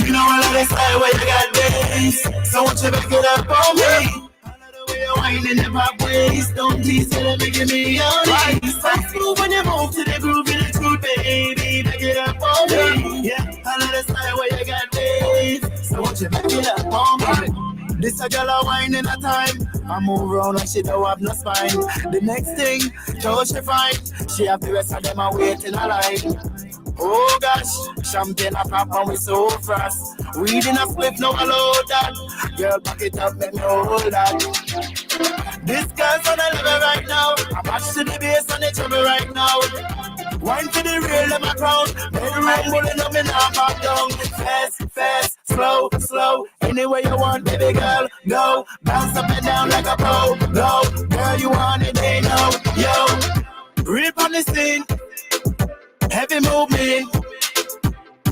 You know I love this style where you got this. So won't you back it up on me? You're whining the pop ways. Don't tease it and making me on it. So smooth when you move to the groove in the truth, baby. Back it up on me. Yeah, I love the style where you got this. So won't you back it up on me? This a girl a wine in a time. I move around and she don't have no spine. The next thing, so she find she have the rest of them a wait in a line. Oh gosh, champagne a pop and we so fast. Weed in a split, no allow that. Girl, back it up, let me hold that. This girl's on a level right now. I match to the bass and the trouble right now. Wine to the real, let my crown. Bedroom pulling up and I'm back down. Fast, fast, slow, slow. Anywhere you want, baby girl, go. Bounce up and down like a pro. Go, girl, you want it, they know. Yo, rip on the scene. Heavy movement.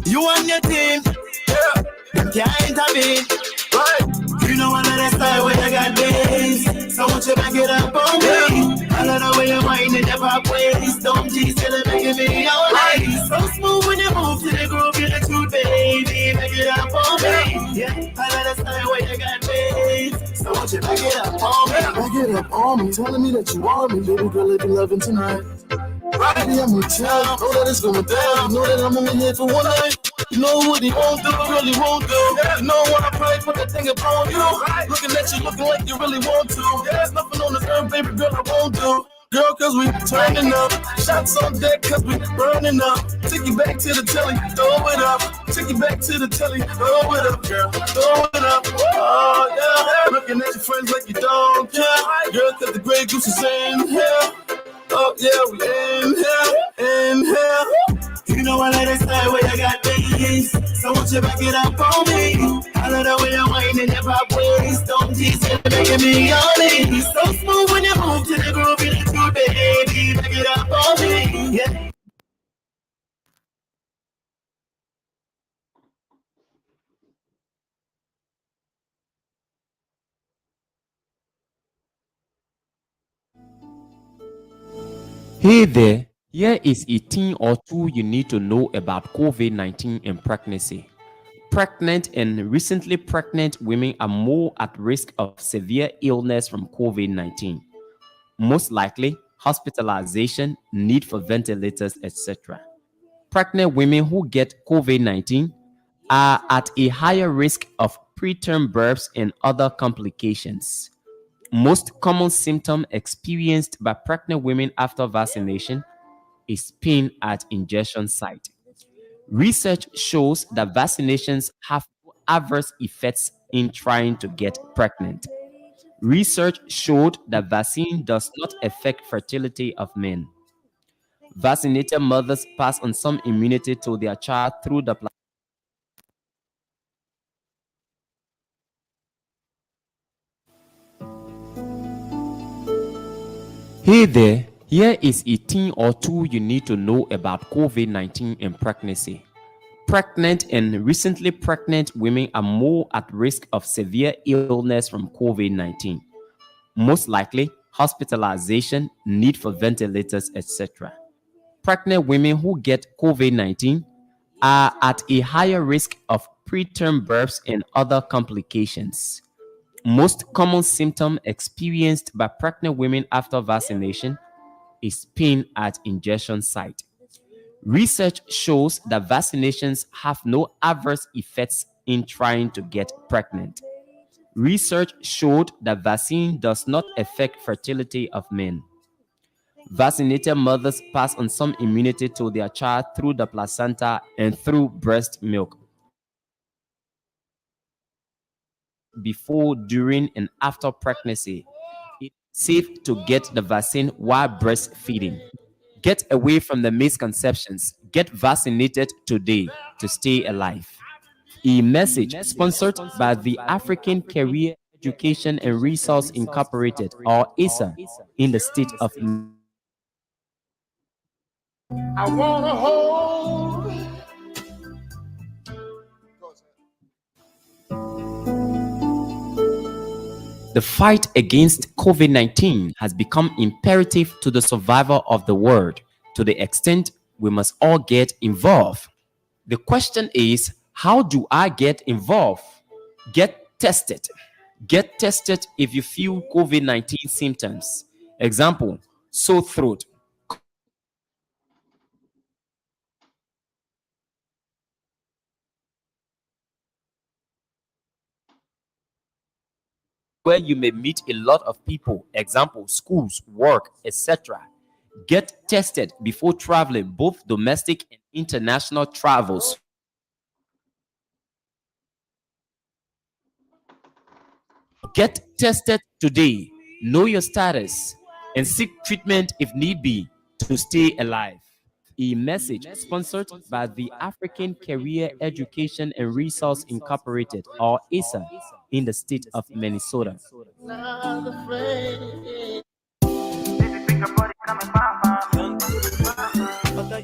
You and your team. Yeah, them can't intervene. Right. You know I love that style where you got this. So won't you back it up on me? I love the way you're whining the pop ways. Don't tease till it making me all right. So smooth when you move to the groove, you're the truth, baby. Back it up on me. Yeah, I love that style where you got this. So won't you back it up on me? Back it up on me, telling me that you want me, baby girl, if you loving tonight. Right, I'm gonna tell you, know that it's going down. You know that I'm only here for one night. You know what he won't do, really won't do. You know what I pray, put that thing upon you. Looking at you, looking like you really want to. There's nothing on this earth, baby girl, I won't do. Girl, cause we turning up. Shots on deck, cause we burning up. Take you back to the telly, throw it up. Take you back to the telly, throw it up, girl. Throw it up. Oh, yeah. Looking at your friends like you don't care. Girl, cause the Grey Goose is in here. Oh, yeah, we inhale. You know I love that style where you got this. So won't you back it up on me? I love the way you're whining the pop ways. Don't tease it, making me all in. So smooth when you move to the groove in the truth, baby. Back it up on me. Yeah. Hey there, here is a thing or two you need to know about COVID-19 and pregnancy. Pregnant and recently pregnant women are more at risk of severe illness from COVID-19. Most likely, hospitalization, need for ventilators, etc. Pregnant women who get COVID-19 are at a higher risk of preterm births and other complications. Most common symptom experienced by pregnant women after vaccination is pain at injection site. Research shows that vaccinations have no adverse effects in trying to get pregnant. Research showed that vaccine does not affect fertility of men. Vaccinated mothers pass on some immunity to their child through the Hey there, here is a thing or two you need to know about COVID-19 and pregnancy. Pregnant and recently pregnant women are more at risk of severe illness from COVID-19. Most likely, hospitalization, need for ventilators, etc. Pregnant women who get COVID-19 are at a higher risk of preterm births and other complications. Most common symptom experienced by pregnant women after vaccination is pain at injection site. Research shows that vaccinations have no adverse effects in trying to get pregnant. Research showed that vaccine does not affect fertility of men. Vaccinated mothers pass on some immunity to their child through the placenta and through breast milk. Before, during, and after pregnancy, it's safe to get the vaccine while breastfeeding. Get away from the misconceptions. Get vaccinated today to stay alive. A message sponsored by the African Career Education and Resource Incorporated, or ASA, in the state of I wanna hold. The fight against COVID-19 has become imperative to the survival of the world, to the extent we must all get involved. The question is, How do I get involved? Get tested. Get tested if you feel COVID 19 symptoms. Example, sore throat, where you may meet a lot of people. Example, schools, work, etc. Get tested before traveling, both domestic and international travels. Get tested today, know your status, and seek treatment if need be to stay alive. A message sponsored by the African Career Education and Resource Incorporated, or ASA, in the state of Minnesota.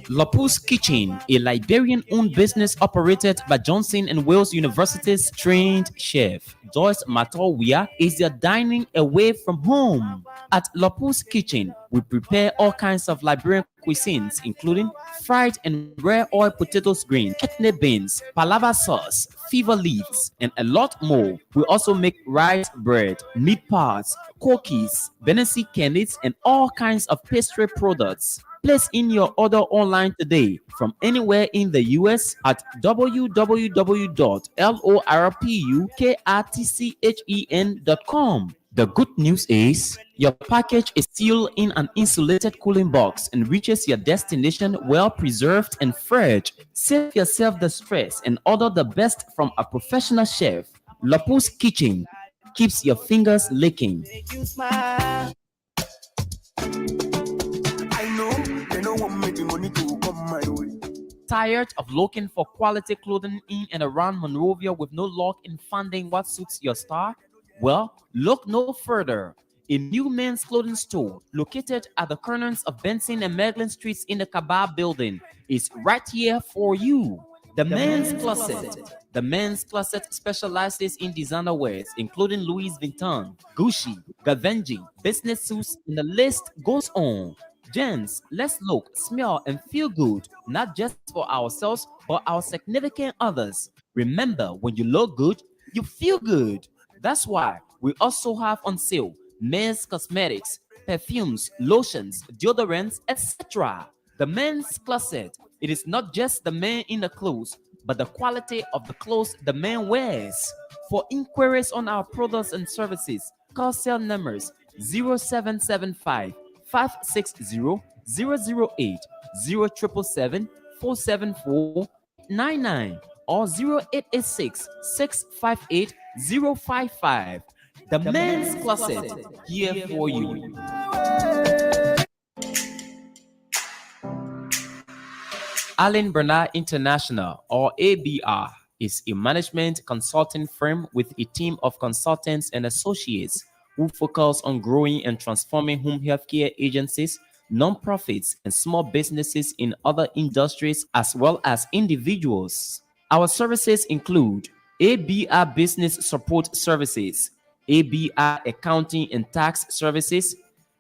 Lopa's Kitchen, a Liberian-owned business operated by Johnson and Wales University's trained chef Joyce Matowia, is your dining away from home. At Lopa's Kitchen, we prepare all kinds of Liberian cuisines, including fried and rare oil potatoes, green, kidney beans, palava sauce, fever leaves, and a lot more. We also make rice bread, meat pies, cookies, Benesi candies, and all kinds of pastry products. Place in your order online today from anywhere in the US at www.lorpuktchen.com. The good news is your package is sealed in an insulated cooling box and reaches your destination well preserved and fresh. Save yourself the stress and order the best from a professional chef. Lopa's Kitchen keeps your fingers licking. Tired of looking for quality clothing in and around Monrovia with no luck in finding what suits your style? Well, look no further. A new men's clothing store located at the corners of Benson and Maglin Streets in the Kabah building is right here for you. The Men's Closet. The Men's Closet specializes in designer wears, including Louis Vuitton, Gucci, Givenchy, business suits, and the list goes on. Gents, let's look, smell, and feel good, not just for ourselves, but our significant others. Remember, when you look good, you feel good. That's why we also have on sale men's cosmetics, perfumes, lotions, deodorants, etc. The Men's Closet. It is not just the man in the clothes, but the quality of the clothes the man wears. For inquiries on our products and services, call cell numbers 0775 560 008, 0777 474 899, or 0886 658 055. The Men's Closet, here for you. Allen Bernard International, or ABR, is a management consulting firm with a team of consultants and associates who focus on growing and transforming home healthcare agencies, nonprofits, and small businesses in other industries as well as individuals. Our services include ABR Business Support Services, ABR Accounting and Tax Services,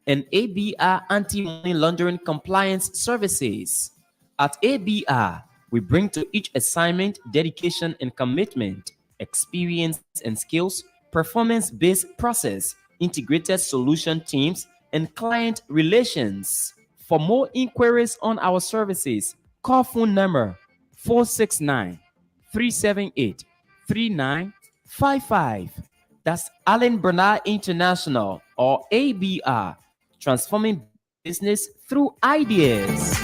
and ABR Anti-Money Laundering Compliance Services. At ABR, we bring to each assignment dedication and commitment, experience and skills, performance-based process, integrated solution teams, and client relations. For more inquiries on our services, call phone number 469 378 3955. That's Allen Bernard International, or ABR, transforming business through ideas.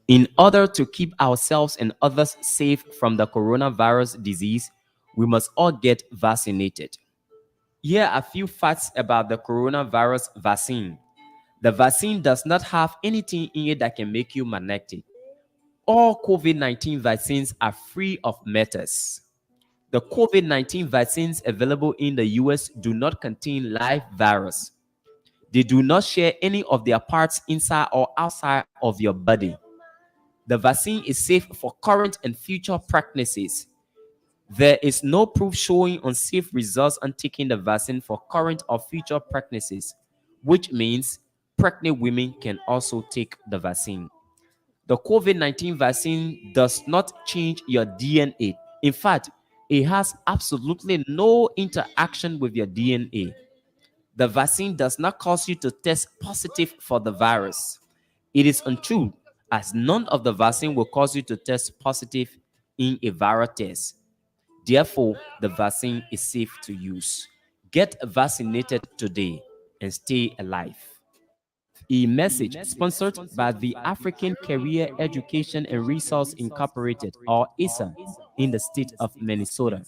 In order to keep ourselves and others safe from the coronavirus disease, we must all get vaccinated. Here are a few facts about the coronavirus vaccine. The vaccine does not have anything in it that can make you magnetic. All COVID-19 vaccines are free of metals. The COVID-19 vaccines available in the US do not contain live virus. They do not share any of their parts inside or outside of your body. The vaccine is safe for current and future pregnancies. There is no proof showing unsafe results on taking the vaccine for current or future pregnancies, which means pregnant women can also take the vaccine. The COVID 19 vaccine does not change your DNA. In fact, it has absolutely no interaction with your DNA. The vaccine does not cause you to test positive for the virus. It is untrue, as none of the vaccine will cause you to test positive in a viral test. Therefore, the vaccine is safe to use. Get vaccinated today and stay alive. A message sponsored by the African Career Education and Resource Incorporated, or ISA, in the state of Minnesota.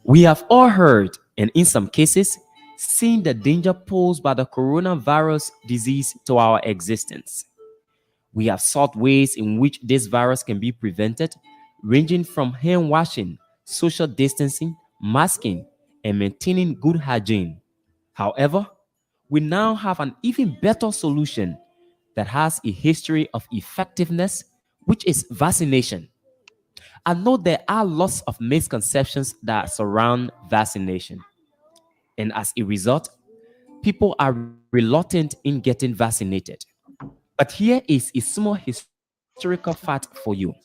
We have all heard, and in some cases, seen the danger posed by the coronavirus disease to our existence. We have sought ways in which this virus can be prevented, ranging from hand washing, social distancing, masking, and maintaining good hygiene. However, we now have an even better solution that has a history of effectiveness, which is vaccination. I know there are lots of misconceptions that surround vaccination, and as a result, people are reluctant in getting vaccinated. But here is a small historical fact for you.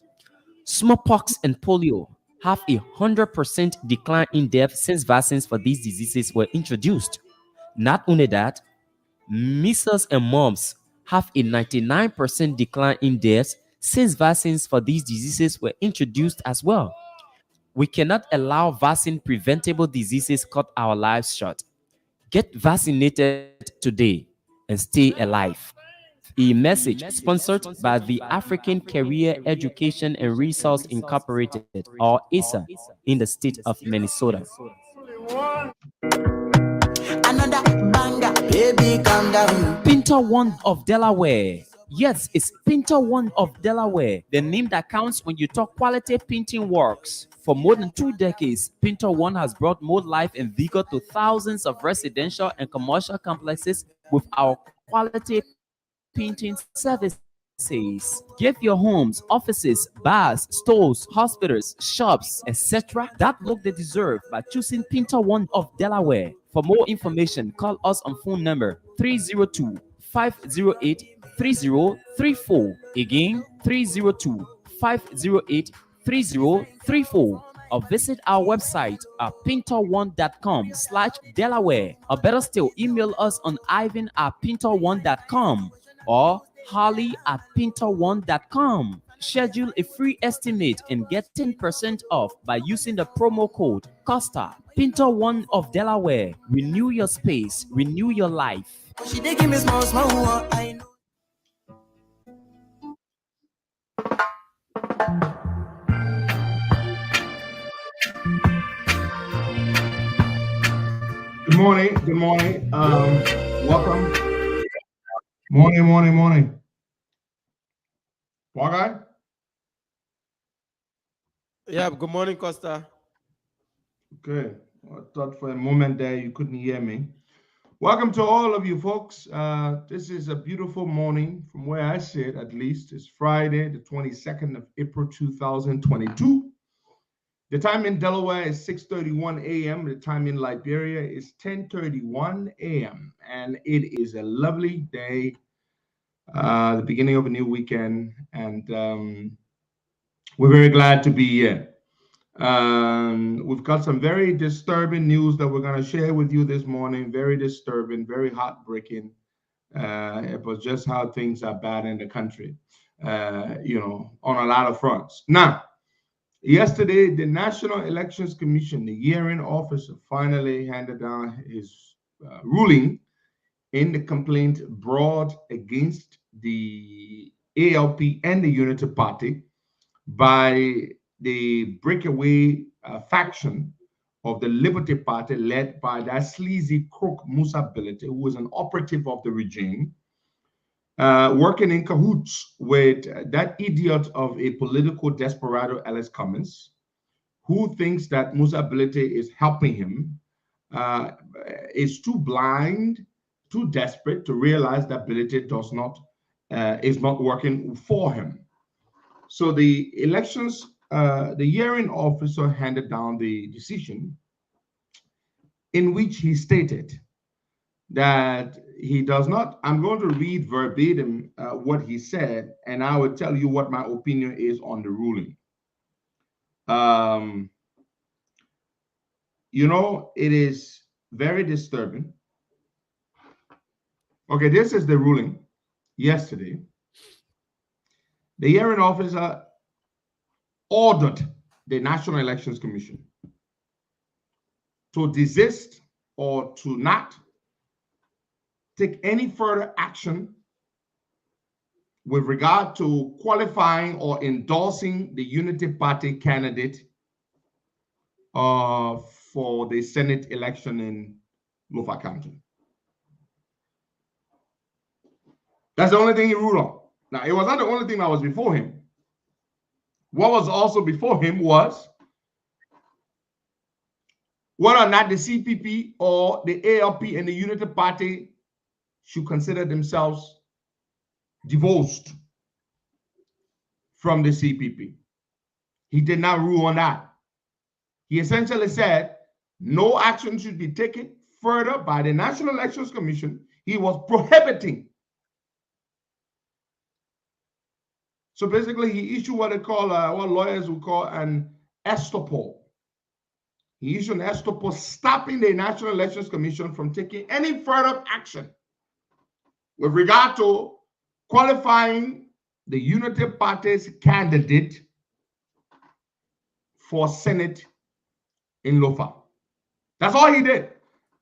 Smallpox and polio have a 100% decline in death since vaccines for these diseases were introduced. Not only that, measles and mumps have a 99% decline in deaths since vaccines for these diseases were introduced as well. We cannot allow vaccine preventable diseases cut our lives short. Get vaccinated today and stay alive. A message sponsored by the African Career Education and Resource Incorporated, or ISA, in the state of Minnesota. Another banger, baby, calm down. Pinter One of Delaware. Yes, it's Pinter One of Delaware, the name that counts when you talk quality painting works. For more than 2 decades, Pinter One has brought more life and vigor to thousands of residential and commercial complexes with our quality painting services. Give your homes, offices, bars, stores, hospitals, shops, etc. that look they deserve by choosing Pinter One of Delaware. For more information, call us on phone number 302-508-3034. Again, 302-508-3034. Or visit our website at pinterone.com/Delaware. Or better still, email us on ivan@pinterone.com or holly@pinterone.com. Schedule a free estimate and get 10% off by using the promo code COSTA. Pinter One of Delaware. Renew your space, renew your life. She dey give me small, small, I know. Good morning. Good morning. Welcome. Morning. Why? Yeah, good morning, Costa. Good. I thought for a moment there you couldn't hear me. Welcome to all of you folks. This is a beautiful morning from where I sit, at least. It's Friday, the 22nd of April, 2022. The time in Delaware is 6:31 a.m. The time in Liberia is 10:31 a.m. And it is a lovely day, the beginning of a new weekend. And we're very glad to be here. We've got some very disturbing news that we're going to share with you this morning. Very disturbing, very heartbreaking. It was just how things are bad in the country, on a lot of fronts. Now, yesterday, the National Elections Commission, the hearing officer, finally handed down his ruling in the complaint brought against the ALP and the Unity Party by the breakaway faction of the Liberty Party led by that sleazy crook Musa Bility, who was an operative of the regime, working in cahoots with that idiot of a political desperado, Alice Cummins, who thinks that Musa Bility is helping him, is too blind, too desperate to realize that Bility is not working for him. So the the hearing officer handed down the decision in which he stated that, he does not. I'm going to read verbatim what he said, and I will tell you what my opinion is on the ruling. You know, it is very disturbing. Okay, this is the ruling yesterday. The hearing officer ordered the National Elections Commission to desist or to not take any further action with regard to qualifying or endorsing the Unity Party candidate for the Senate election in Lofa County. That's the only thing he ruled on. Now, it was not the only thing that was before him. What was also before him was whether or not the CPP or the ALP and the Unity Party should consider themselves divorced from the CPP. He did not rule on that. He essentially said no action should be taken further by the National Elections Commission. He was prohibiting. So basically, he issued what they call, what lawyers would call an estoppel. He issued an estoppel stopping the National Elections Commission from taking any further action with regard to qualifying the Unity Party's candidate for Senate in Lofa. That's all he did.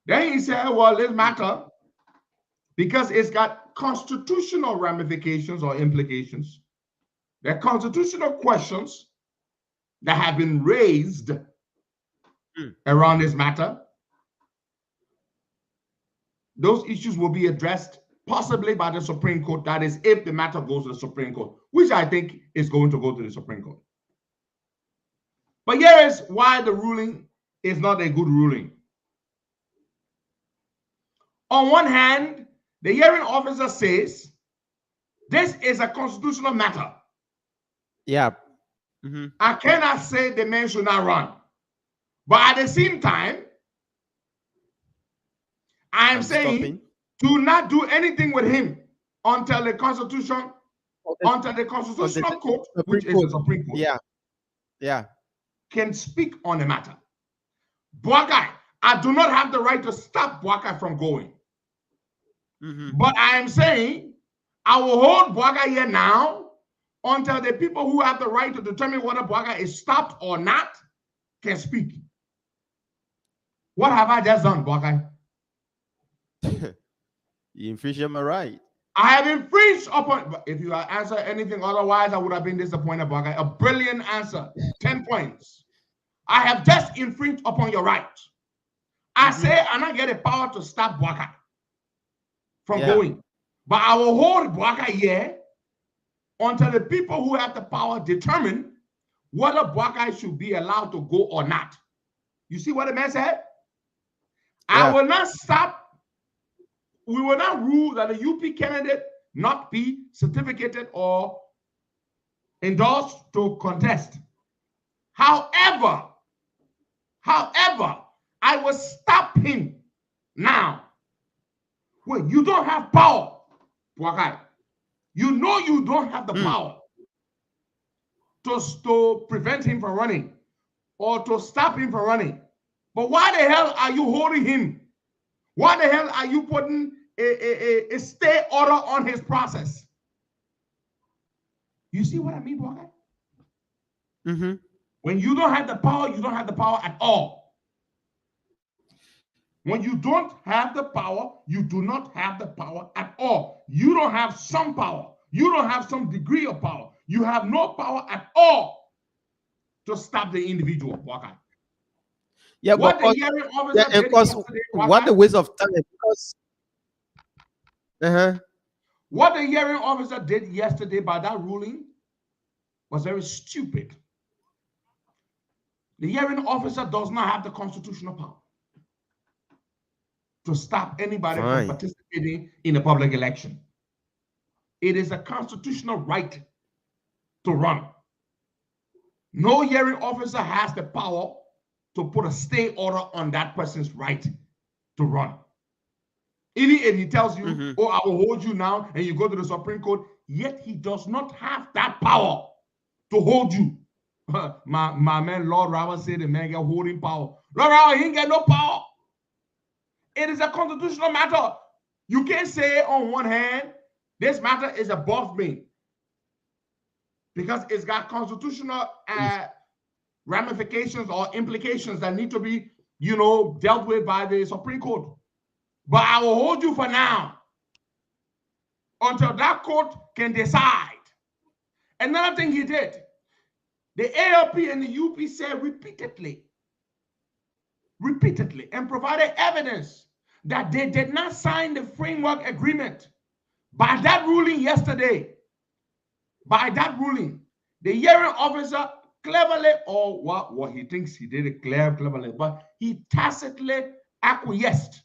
Then he said, well, this matter, because it's got constitutional ramifications or implications, there are constitutional questions that have been raised around this matter. Those issues will be addressed possibly by the Supreme Court. That is, if the matter goes to the Supreme Court, which I think is going to go to the Supreme Court. But here is why the ruling is not a good ruling. On one hand, the hearing officer says this is a constitutional matter. Yeah. I cannot say the man should not run. But at the same time, I'm saying do not do anything with him until the Constitution, until the Constitutional Court, which is the Supreme Court, can speak on the matter. Boakai, I do not have the right to stop Boakai from going. But I am saying I will hold Boakai here now until the people who have the right to determine whether Boakai is stopped or not can speak. What have I just done, Boakai? You infringed my right. I have infringed upon. If you had answered anything otherwise, I would have been disappointed, Boakai. A brilliant answer, 10 points. I have just infringed upon your right. I say, and I get the power to stop Boakai from going. But I will hold Boakai here until the people who have the power determine whether Boakai should be allowed to go or not. You see what the man said? I will not stop. We will not rule that a UP candidate not be certificated or endorsed to contest. However, I will stop him now. Well, you don't have power, Boakai. You know you don't have the power to prevent him from running or to stop him from running. But why the hell are you holding him? Why the hell are you putting a stay order on his process? You see what I mean, Boakai? When you don't have the power, you don't have the power at all. When you don't have the power, you do not have the power at all. You don't have some power. You don't have some degree of power. You have no power at all to stop the individual, Boakai. Yeah, what but the hearing officer did yesterday, what a waste of time. Because what the hearing officer did yesterday by that ruling was very stupid. The hearing officer does not have the constitutional power to stop anybody from participating in a public election. It is a constitutional right to run. No hearing officer has the power to put a stay order on that person's right to run. And he tells you, oh, I will hold you now, and you go to the Supreme Court, yet he does not have that power to hold you. my man, Lord Robert said the man got holding power. Lord Robert, he ain't got no power. It is a constitutional matter. You can't say on one hand, this matter is above me, because it's got constitutional ramifications or implications that need to be, dealt with by the Supreme Court. But I will hold you for now until that court can decide. Another thing he did, the ALP and the UP said repeatedly, and provided evidence that they did not sign the framework agreement. By that ruling yesterday, the hearing officer cleverly, or what he thinks he did it cleverly, but he tacitly acquiesced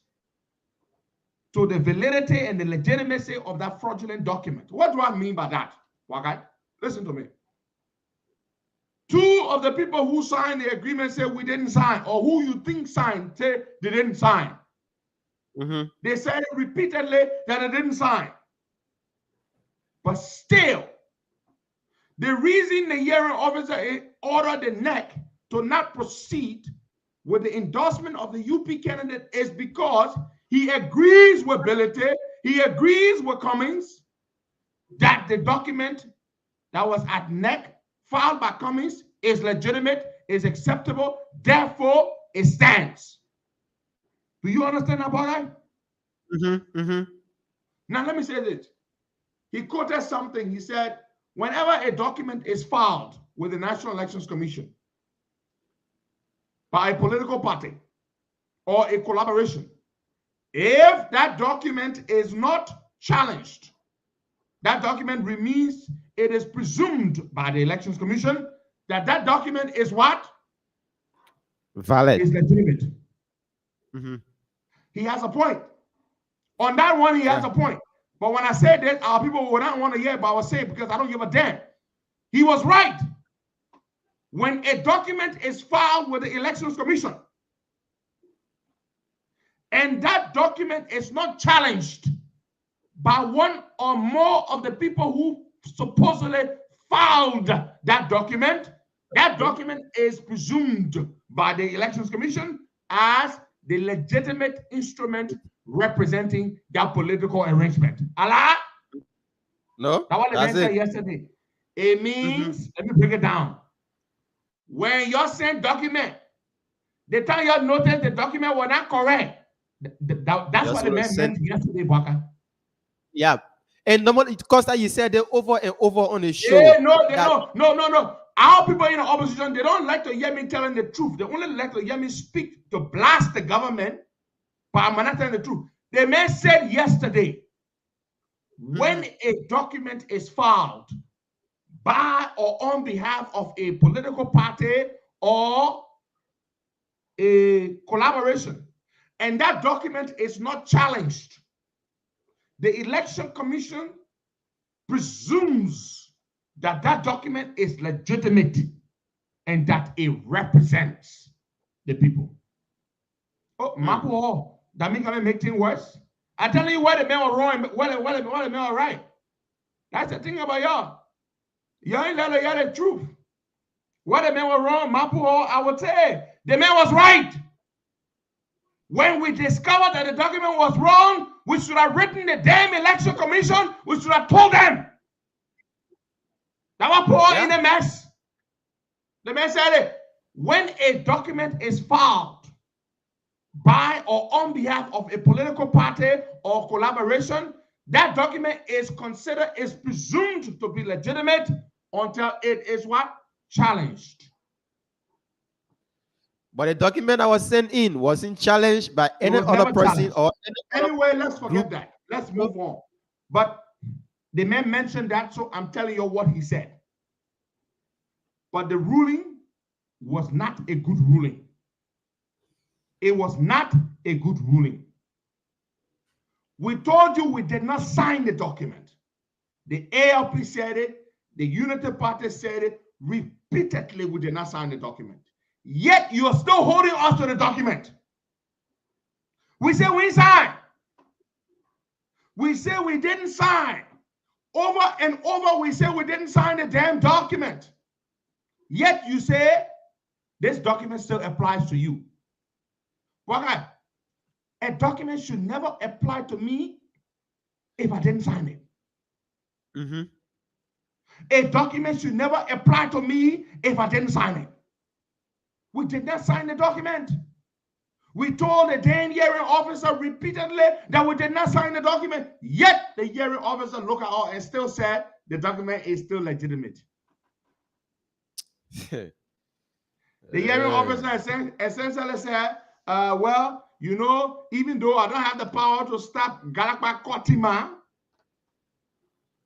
to the validity and the legitimacy of that fraudulent document. What do I mean by that? Okay, listen to me. Two of the people who signed the agreement said we didn't sign, or who you think signed say they didn't sign. They said repeatedly that they didn't sign. But still, the reason the hearing officer ordered the NEC to not proceed with the endorsement of the UP candidate is because he agrees with Validity, he agrees with Cummings that the document that was at NEC filed by Cummings is legitimate, is acceptable, therefore it stands. Do you understand about that? Now let me say this. He quoted something. He said, whenever a document is filed with the National Elections Commission by a political party or a collaboration, if that document is not challenged, that document remains, it is presumed by the Elections Commission that that document is what? Valid. Is legitimate. He has a point. On that one, he has a point. But when I said that, our people would not want to hear, but I will say it because I don't give a damn. He was right. When a document is filed with the Elections Commission and that document is not challenged by one or more of the people who supposedly filed that document is presumed by the Elections Commission as the legitimate instrument representing that political arrangement. Allah? No, That's what the man that's said it. yesterday. It means, let me break it down. When you're saying document, the time you noticed the document was not correct, that's what the man meant yesterday, Baka. Yeah. And no one, Costa, you said it over and over on the show. Yeah, no. Our people in the opposition, they don't like to hear me telling the truth. They only like to hear me speak to blast the government, but I'm not telling the truth. The man said yesterday, when a document is filed by or on behalf of a political party or a collaboration, and that document is not challenged, the Election Commission presumes that that document is legitimate and that it represents the people. Oh, Mapo, that means can make things worse. I tell you where the men are wrong, where the men are right. That's the thing about y'all. Y'all ain't let hear the truth. Where the men were wrong, Mapo, I would say the man was right. When we discovered that the document was wrong, we should have written the damn Election Commission. We should have told them. That was poor in a mess. The man said it. When a document is filed by or on behalf of a political party or collaboration, that document is presumed to be legitimate until it is what? Challenged. But the document I was sent in wasn't challenged by any other person or anyway, let's forget that. Let's move on. But the man mentioned that, so I'm telling you what he said. But the ruling was not a good ruling. It was not a good ruling. We told you we did not sign the document. The ALP said it. The Unity Party said it. Repeatedly, we did not sign the document. Yet, you are still holding us to the document. We say we signed. We say we didn't sign. Over and over, we say we didn't sign the damn document. Yet you say this document still applies to you. Why? A document should never apply to me if I didn't sign it. Mm-hmm. A document should never apply to me if I didn't sign it. We did not sign the document. We told the then hearing officer repeatedly that we did not sign the document. Yet the hearing officer looked at us and still said the document is still legitimate. The hearing officer essentially said, well, you know, even though I don't have the power to stop Galakpa Kotima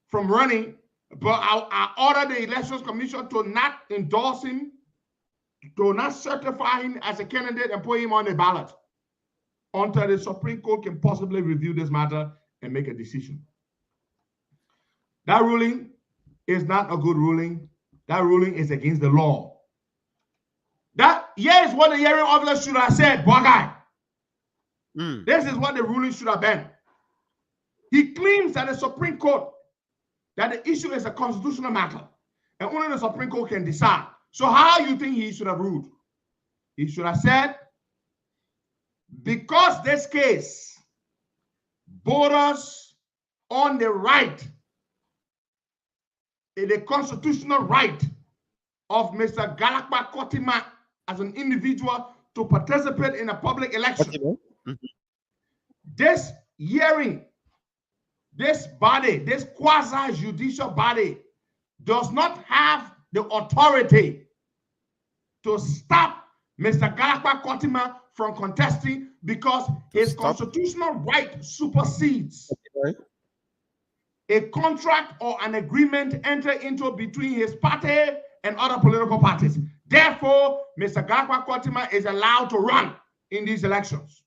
from running, but I order the Elections Commission to not endorse him, to not certify him as a candidate and put him on the ballot until the Supreme Court can possibly review this matter and make a decision. That ruling is not a good ruling. That ruling is against the law. That, yes, what the hearing officer should have said, boy guy. This is what the ruling should have been. He claims that the Supreme Court, that the issue is a constitutional matter, and only the Supreme Court can decide. So how you think he should have ruled? He should have said, because this case borders on the right, the constitutional right of Mr. Galakpa Kotima as an individual to participate in a public election. This hearing, this body, this quasi-judicial body does not have the authority to stop Mr. Galakpa Kotima from contesting because his constitutional right supersedes a contract or an agreement entered into between his party and other political parties. Therefore, Mr. Galakpa Kotima is allowed to run in these elections.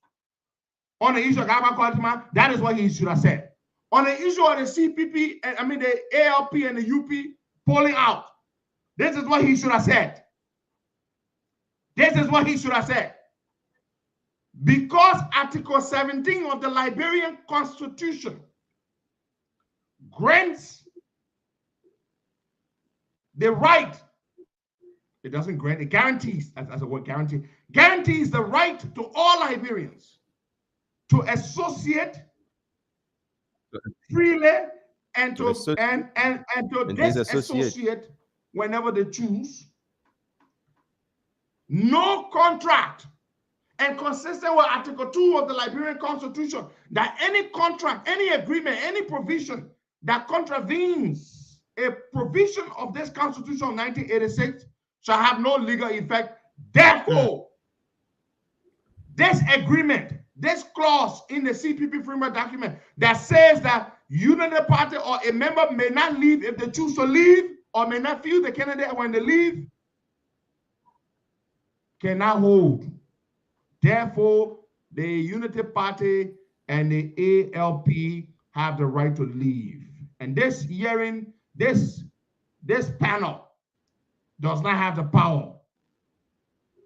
On the issue of Galakpa Kotima, that is what he should have said. On the issue of the CPP, the ALP and the UP polling out, this is what he should have said. This is what he should have said. Because Article 17 of the Liberian Constitution grants the right, it doesn't grant, it guarantees, as a word guarantee, guarantees the right to all Liberians to associate freely and to disassociate whenever they choose. No contract, and consistent with Article 2 of the Liberian Constitution, that any contract, any agreement, any provision that contravenes a provision of this Constitution of 1986 shall have no legal effect. Therefore, this agreement, this clause in the CPP framework document that says that unity party or a member may not leave if they choose to leave, or may not feel the candidate when they leave, cannot hold. Therefore, the Unity Party and the ALP have the right to leave. And this hearing, this panel does not have the power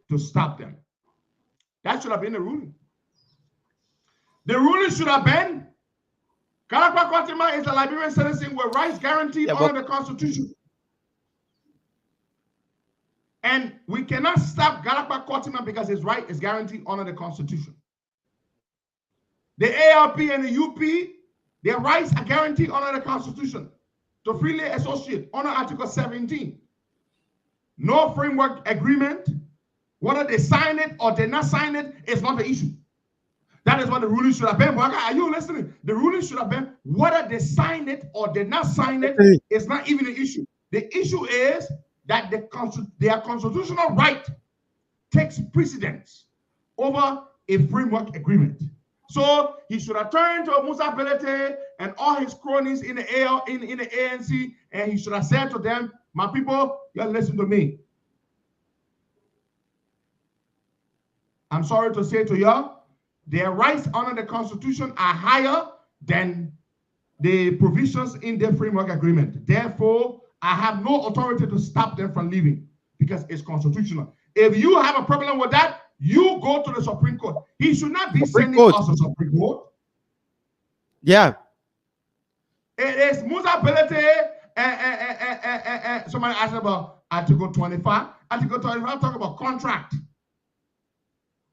to stop them. That should have been the ruling. The ruling should have been, Galakpa Kotima is a Liberian citizen with rights guaranteed under the Constitution. And we cannot stop Galakpa Kotima because his right is guaranteed under the Constitution. The ALP and the UP, their rights are guaranteed under the Constitution to freely associate under Article 17. No framework agreement, whether they sign it or they not sign it, is not the issue. That is what the ruling should have been. Are you listening? The ruling should have been whether they sign it or they not sign it is not even an issue. The issue is that their constitutional right takes precedence over a framework agreement. So he should have turned to Musa Belete and all his cronies in the ANC, and he should have said to them, my people, you listen to me. I'm sorry to say to y'all, their rights under the Constitution are higher than the provisions in the framework agreement. Therefore, I have no authority to stop them from leaving because it's constitutional. If you have a problem with that, you go to the Supreme Court. He should not be sending us to the Supreme Court. Yeah. It is mutability. And somebody asked about Article 25. Article 25 talk about contract.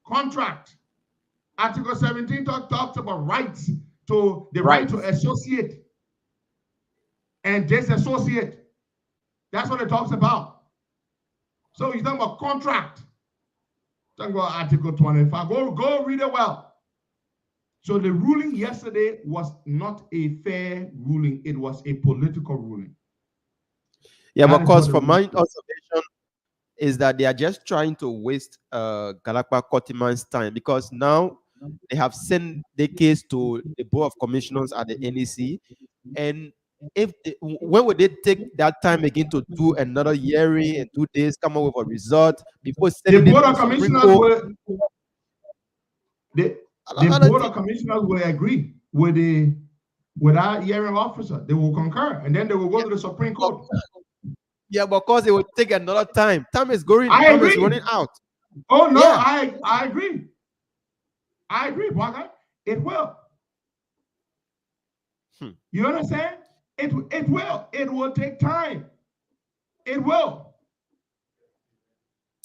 Contract. Article 17 talks about rights to the right to associate and disassociate. That's what it talks about. So you talk about contract. Talk about Article 25. Go read it well. So the ruling yesterday was not a fair ruling. It was a political ruling. Yeah, because from my observation is that they are just trying to waste Galakpa Kotiman's time, because now they have sent the case to the Board of Commissioners at the NEC, and when would they take that time again to do another hearing and 2 days, come up with a result before sending the Board it of to the Supreme Commissioners Court? the Board of Commissioners will agree with our hearing officer. They will concur, and then they will go to the Supreme Court. Yeah, because it will take another time. Time is going. I Time agree. is running out. Oh no, Yeah. I agree. I agree, Baka. It will. You understand? It will. It will take time. It will.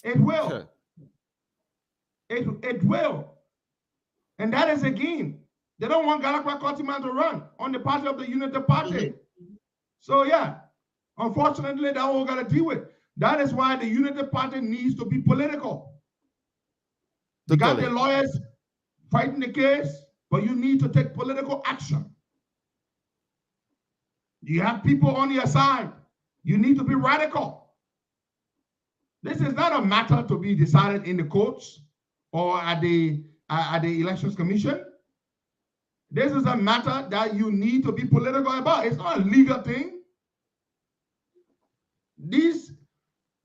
It will. Sure. It will. And that is a game. They don't want Galakwa Kotiman to run on the party of the Unity Party. So yeah, unfortunately, that we're gonna deal with. That is why the Unity Party needs to be political. You got the lawyers fighting the case, but you need to take political action. You have people on your side. You need to be radical. This is not a matter to be decided in the courts or at the Elections Commission. This is a matter that you need to be political about. It's not a legal thing. These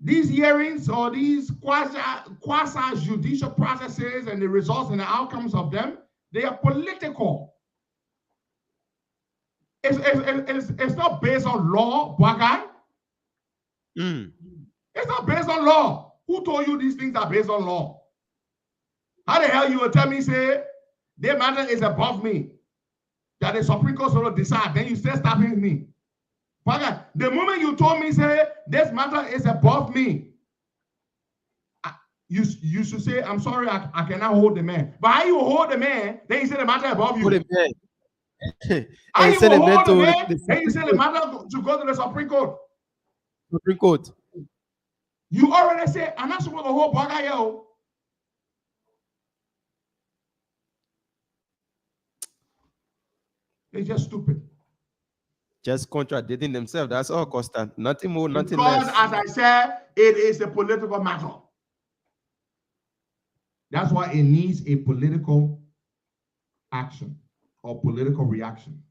hearings or these quasi-judicial processes and the results and the outcomes of them, they are political. It's not based on law, Bwagai. It's not based on law. Who told you these things are based on law? How the hell you will tell me, say, their matter is above me, that the Supreme Court will decide, then you still stopping me? Bwagai, the moment you told me, say, this matter is above me, you should say, I'm sorry, I cannot hold the man. But how you hold the man, then you say the matter above you? Hold the man. How you hold the man, the then you say the matter to go to the Supreme Court? Supreme Court. You already said, I'm not supposed to hold Bwagai, yo. It's just stupid. Just contradicting themselves. That's all, Costa. Nothing more, nothing Because, less. as I said, it is a political matter. That's why it needs a political action or political reaction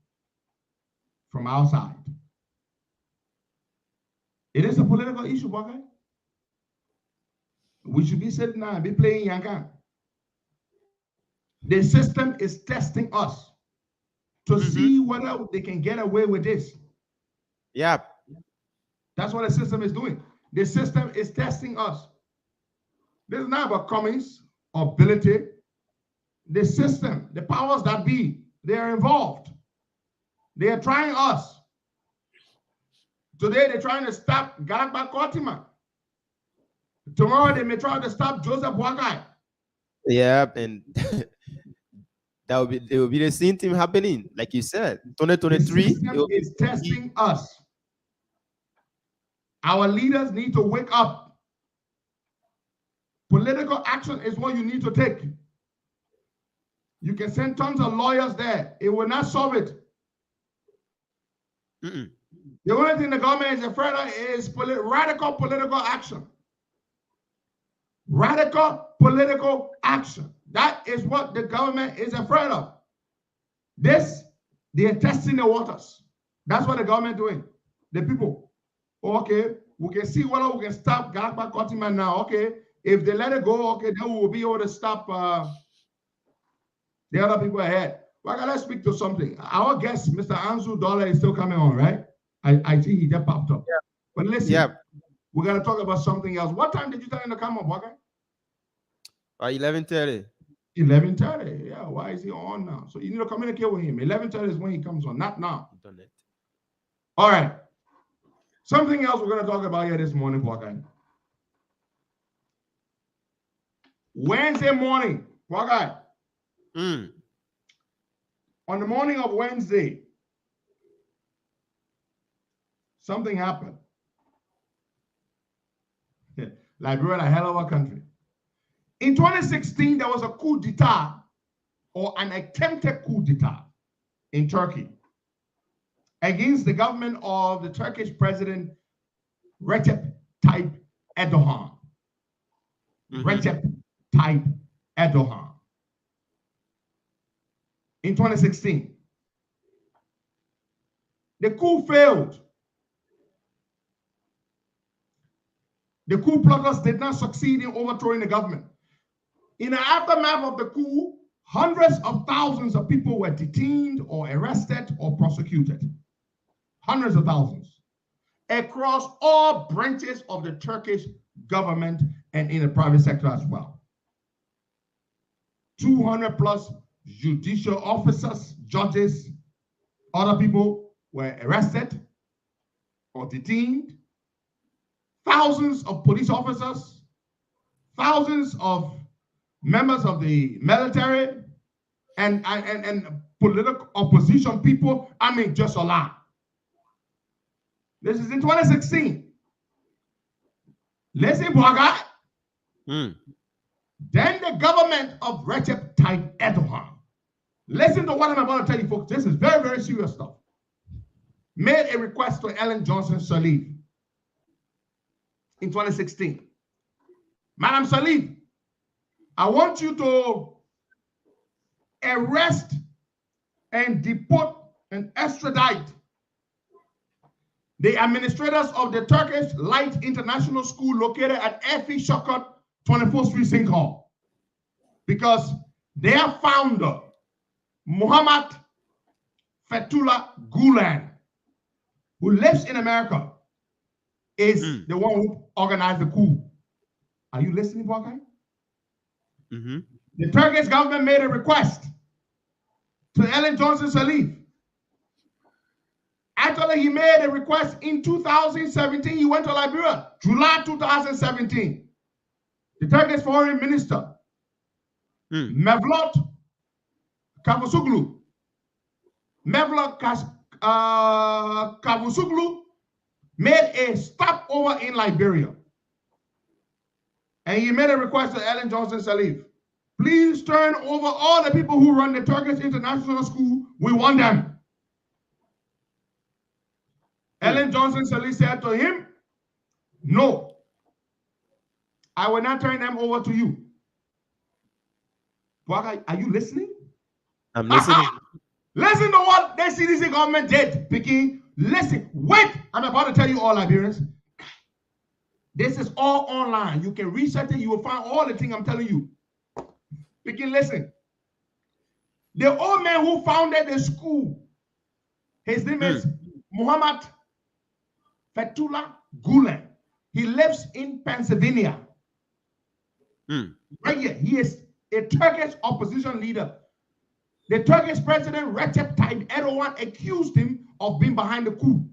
from our side. It is a political issue, Bwagai. We should be sitting down and be playing Yankan. The system is testing us to see whether they can get away with this. Yeah. That's what the system is doing. The system is testing us. This is not about Cummings or ability. The system, the powers that be, they are involved. They are trying us. Today, they're trying to stop Galakpa Kotima. Tomorrow, they may try to stop Joseph Bwagai. Yeah, and it will be the same thing happening, like you said. 2023 the system is testing us. Our leaders need to wake up. Political action is what you need to take. You can send tons of lawyers there. It will not solve it. The only thing the government is afraid of is radical political action. Radical political action. That is what the government is afraid of. This, they are testing the waters. That's what the government doing. The people, okay, we can see whether we can stop Galakpa Kotima now. Okay, if they let it go, okay, then we will be able to stop the other people ahead. Well, let's speak to something. Our guest, Mr. Anzu Dollar, is still coming on, right? I see he just popped up. Yeah. But listen, we're going to talk about something else. What time did you tell him to come on, Bwagai? 11:30. 11:30. Yeah, why is he on now? So you need to communicate with him. 11:30 is when he comes on, not now. All right. Something else we're going to talk about here this morning, Pwakai. Wednesday morning, Pwakai. On the morning of Wednesday, something happened. Liberia, a hell of a country. In 2016, there was a coup d'etat or an attempted coup d'etat in Turkey against the government of the Turkish president Recep Tayyip Erdogan. Recep Tayyip Erdogan. In 2016. The coup failed. The coup plotters did not succeed in overthrowing the government. In the aftermath of the coup, hundreds of thousands of people were detained or arrested or prosecuted. Hundreds of thousands. Across all branches of the Turkish government and in the private sector as well. 200 plus judicial officers, judges, other people were arrested or detained. Thousands of police officers, thousands of members of the military and political opposition people. I mean, just a lot. This is in 2016. Listen, Bwaga. Then the government of Recep Tayyip Erdogan, listen to what I'm about to tell you, folks. This is very, very serious stuff. Made a request to Ellen Johnson Sirleaf in 2016. Madam Sirleaf, I want you to arrest and deport and extradite the administrators of the Turkish Light International School located at Efi Shokot, 24th Street, Sinkhall. Because their founder, Muhammad Fethullah Gulen, who lives in America, is the one who organized the coup. Are you listening, Bwakai? The Turkish government made a request to Ellen Johnson Sirleaf. Actually, he made a request in 2017. He went to Liberia, July 2017. The Turkish foreign minister, Mevlut Cavusoglu, Cavusoglu made a stopover in Liberia. And he made a request to Ellen Johnson Sirleaf. Please turn over all the people who run the Turkish International School. We want them. Ellen Johnson Sirleaf said to him, no, I will not turn them over to you. Are you listening? I'm listening. Listen to what the CDC government did, Picky. Listen, wait. I'm about to tell you all, Liberians. This is all online. You can research it. You will find all the things I'm telling you. Picky, listen. The old man who founded the school, his name is Muhammad Fethullah Gulen. He lives in Pennsylvania. Right here. He is a Turkish opposition leader. The Turkish president Recep Tayyip Erdogan accused him of being behind the coup.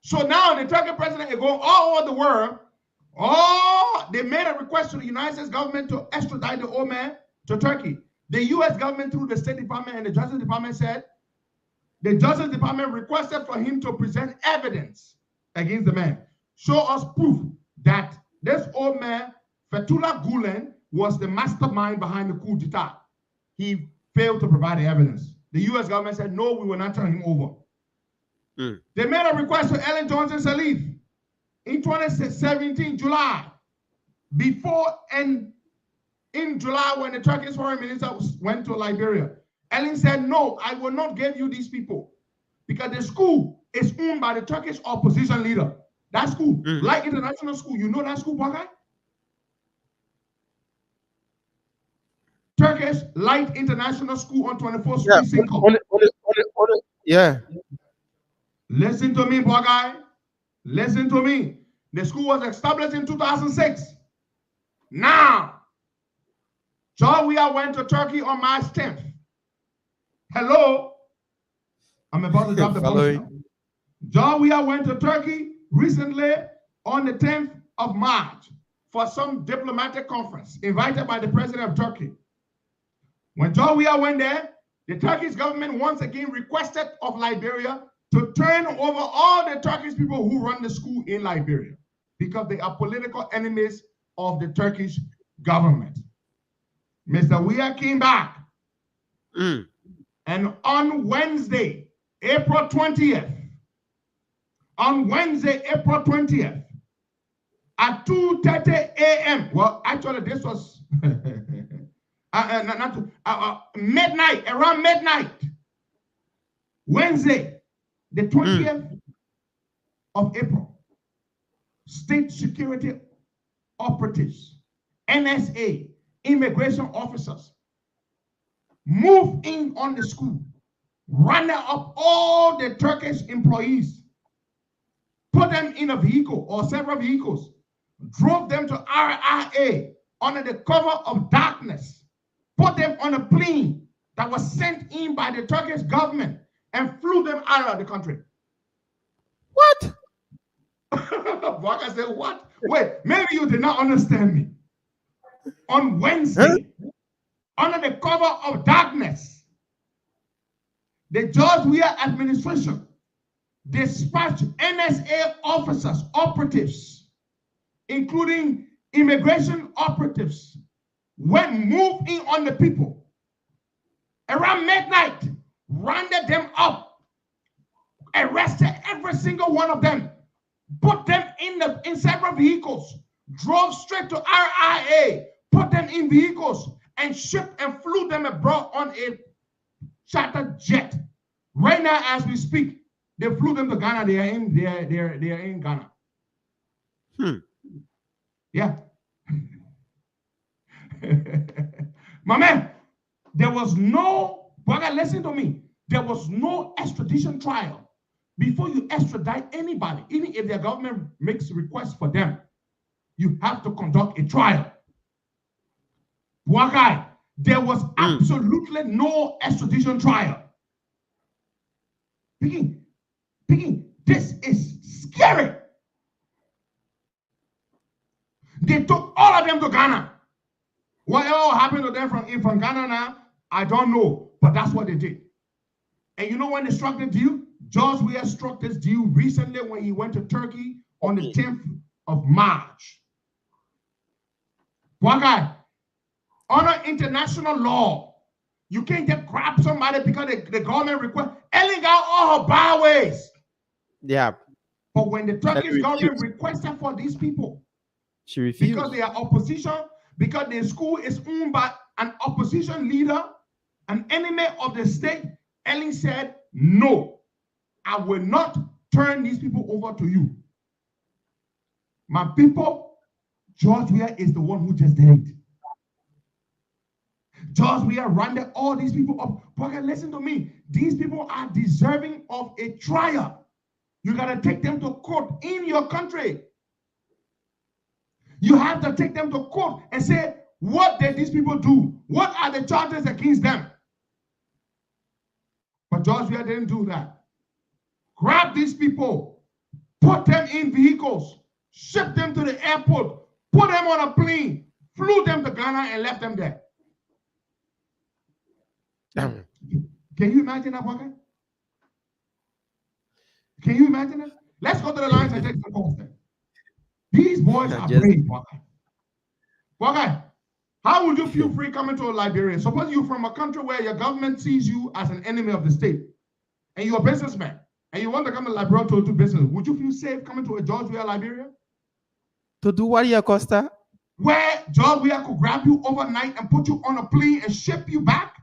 So now the Turkish president is going all over the world. Oh, they made a request to the United States government to extradite the old man to Turkey. The U.S. government through the State Department and the Justice Department said the Justice Department requested for him to present evidence against the man. Show us proof that this old man, Fethullah Gulen, was the mastermind behind the coup d'etat. He failed to provide the evidence. The U.S. government said, no, we will not turn him over. They made a request to Ellen Johnson Sirleaf in 2017, July. Before and in July, when the Turkish foreign minister went to Liberia, Ellen said, no, I will not give you these people because the school is owned by the Turkish opposition leader. That school, like international school, you know that school, Bwakai? Turkish Light International School on 24th Street. Yeah. Listen to me, Bwakai. Listen to me. The school was established in 2006. Now, John Weah went to Turkey on March 10th. Hello? I'm about to drop the ball. Georgia went to Turkey recently on the 10th of March for some diplomatic conference invited by the president of Turkey. When Georgia went there, the Turkish government once again requested of Liberia to turn over all the Turkish people who run the school in Liberia because they are political enemies of the Turkish government. Mr. Weah came back. And on Wednesday, April 20th, at 2:30 a.m., well, actually, this was midnight, around midnight, Wednesday, the 20th of April, state security operatives, NSA, immigration officers, moved in on the school, rounded up all the Turkish employees, put them in a vehicle or several vehicles, drove them to RIA under the cover of darkness, put them on a plane that was sent in by the Turkish government and flew them out of the country. What? Waka said, what? Wait, maybe you did not understand me. On Wednesday, under the cover of darkness, the George Weah administration dispatched NSA officers, operatives, including immigration operatives, went moved in on the people. Around midnight, rounded them up, arrested every single one of them, put them in several vehicles, drove straight to RIA, put them in vehicles, and shipped and flew them abroad on a charter jet. Right now, as we speak, they flew them to Ghana. They are in Ghana. Yeah. My man, there was no, brother, listen to me. There was no extradition trial. Before you extradite anybody, even if the government makes requests for them, you have to conduct a trial. Wakai, there was absolutely no extradition trial. Picking, this is scary. They took all of them to Ghana. What all happened to them from Ghana now, I don't know, but that's what they did. And you know when they struck the deal? George Weah struck this deal recently when he went to Turkey on the 10th of March. One guy, under international law, you can't just grab somebody because the government requests. Ellen got all her byways. Yeah. But when the Turkish government requested for these people, she refused. Because they are opposition, because the school is owned by an opposition leader, an enemy of the state, Ellen said, no, I will not turn these people over to you. My people, George Weah is the one who just did it. George Weah rounded all these people up. But listen to me. These people are deserving of a trial. You got to take them to court in your country. You have to take them to court and say, what did these people do? What are the charges against them? But George Weah didn't do that. Grab these people, put them in vehicles, ship them to the airport, put them on a plane, flew them to Ghana and left them there. Can you imagine that, Waka? Can you imagine that? Let's go to the lines and take some calls then. These boys are brave, Waka. Waka, how would you feel free coming to Liberia? Suppose you're from a country where your government sees you as an enemy of the state, and you're a businessman, and you want to come to Liberia to do business. Would you feel safe coming to a George Weah, Liberia? To do what here, Costa? Where George Weah could grab you overnight and put you on a plane and ship you back?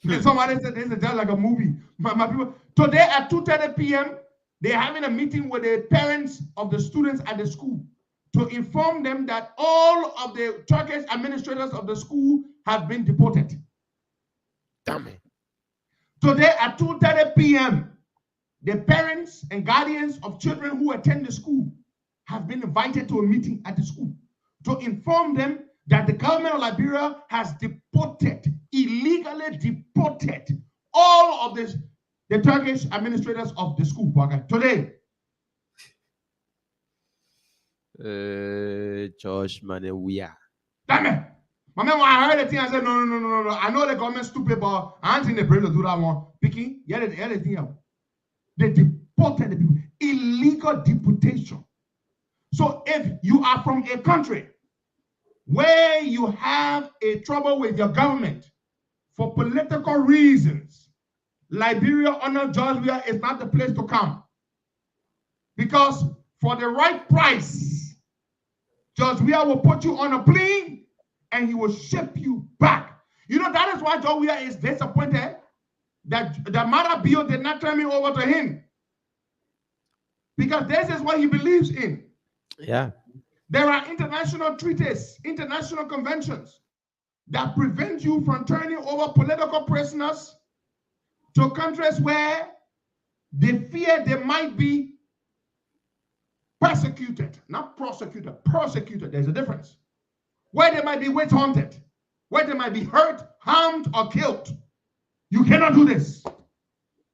And somebody said this is just like a movie. My people, today at 2:30 p.m., they're having a meeting with the parents of the students at the school to inform them that all of the Turkish administrators of the school have been deported. Damn it. Today at 2:30 p.m., the parents and guardians of children who attend the school have been invited to a meeting at the school to inform them that the government of Liberia has deported, illegally deported all of the the Turkish administrators of the school today. Josh, man, we are. Damn it. My man, I heard the thing. I said, no. I know the government stupid, but I don't think they're brave to do that one. Picking, yeah, the thing. They deported the people. Illegal deportation. So if you are from a country where you have a trouble with your government for political reasons, Liberia under Georgia is not the place to come. Because for the right price, Georgia will put you on a plane and he will ship you back. You know, that is why Georgia is disappointed that the Mara Bio did not turn me over to him. Because this is what he believes in. Yeah. There are international treaties, international conventions that prevent you from turning over political prisoners to countries where they fear they might be persecuted, not prosecuted, persecuted. There's a difference. Where they might be witch hunted, where they might be hurt, harmed, or killed. You cannot do this.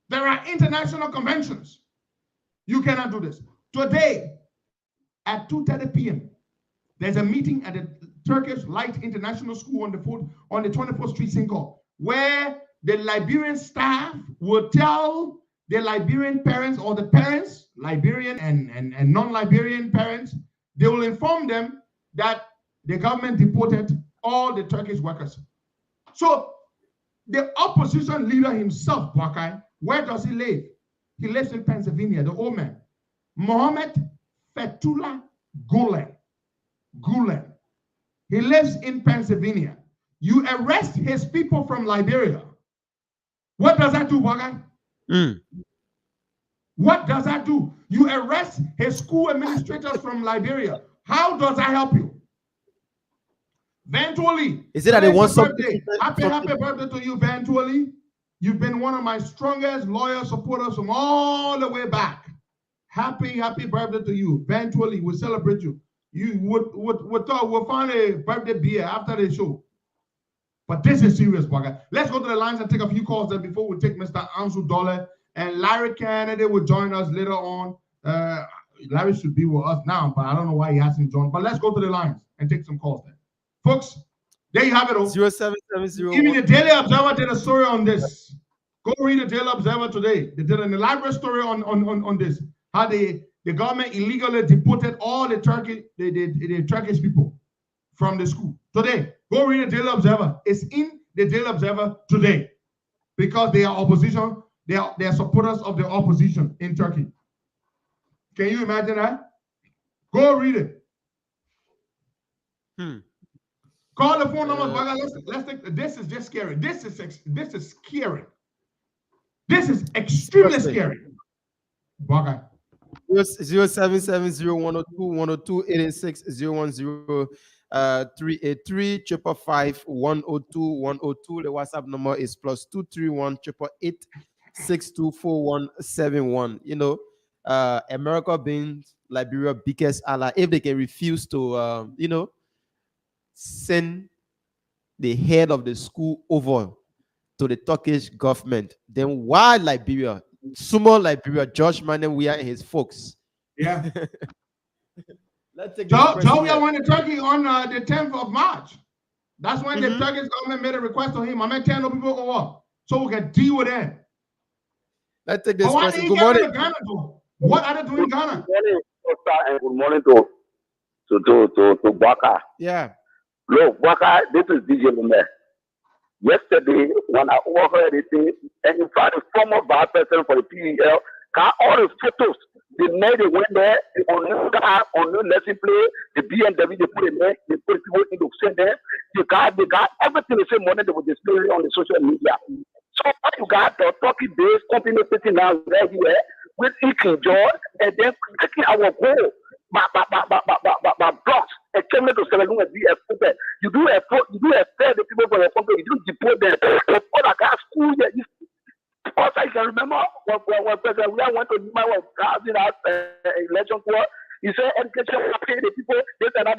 There are international conventions. You cannot do this. Today, at 2:30 p.m., there's a meeting at the Turkish Light International School on the 24th Street, Sinko, where the Liberian staff will tell the Liberian parents or the parents, Liberian and non-Liberian parents, they will inform them that the government deported all the Turkish workers. So the opposition leader himself, Wakai, where does he live? He lives in Pennsylvania, the old man. Mohammed Fethullah Gulen. He lives in Pennsylvania. You arrest his people from Liberia. What does that do, Wakai? What does that do? You arrest his school administrators from Liberia. How does that help you? Ventually. Is it that they want something? Happy birthday to you, Ventually. You've been one of my strongest loyal supporters from all the way back. Happy birthday to you. Ventually, we'll celebrate you. You we'll find a birthday beer after the show. But this is serious, Bugger. Let's go to the lines and take a few calls then before we take Mr. Ansu Dole and Larry Kennedy will join us later on. Larry should be with us now, but I don't know why he hasn't joined. But let's go to the lines and take some calls then. Folks, there you have it. 0770. Even the Daily Observer did a story on this. Go read the Daily Observer today. They did an elaborate story on this. How the government illegally deported all the Turkish people from the school. Today, go read the Daily Observer. It's in the Daily Observer today because they are opposition. They are supporters of the opposition in Turkey. Can you imagine that? Go read it. Call the phone numbers. Let's take. This is just scary. This is scary. This is extremely scary. Baga. 0770-102-102-886-010-383 555-102-102. The WhatsApp number is +231 888-624171. You know, America being Liberia's biggest ally, if they can refuse to, send the head of the school over to the Turkish government, then why Liberia, Sumo Liberia, George Manenwia and his folks? Yeah. Let's take Georgia went to Turkey on the 10th of March. That's when the Turkish government made a request to him. I'm not telling people go up so we can deal with them. Let's take this question. Good morning. Ghana, what are they doing in Ghana? Good morning, and good morning to Baka. Yeah. Look, Baka, this is DJ Lume. Yesterday, when I overheard it, and in fact, the former vice president for the PEL got all the photos. The night they went there, on the lesson play, the BMW, they put it there, they put people in the same there. They got everything the same morning they were displaying on the social media. So you got the Turkey-based company sitting now right here with Ekin George, and then taking our goal. My blocks, a camera to sell and be a football. You do a fair the people for a company, you do deport them. All I got school here. Because I can remember when President William went to my election court, he said education will pay the people, this and that,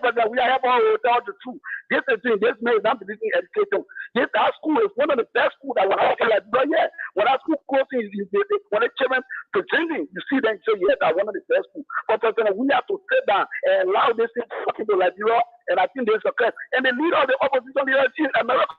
President we have all the truth. This is this may not be education. This our school is one of the best schools that will have like yeah. When our school everything. When they children pretending, you see them say, yes, I wanted the best school. But we have to sit down and allow this thing to people like you, and I think there's a success. And the leader of the opposition leader in America,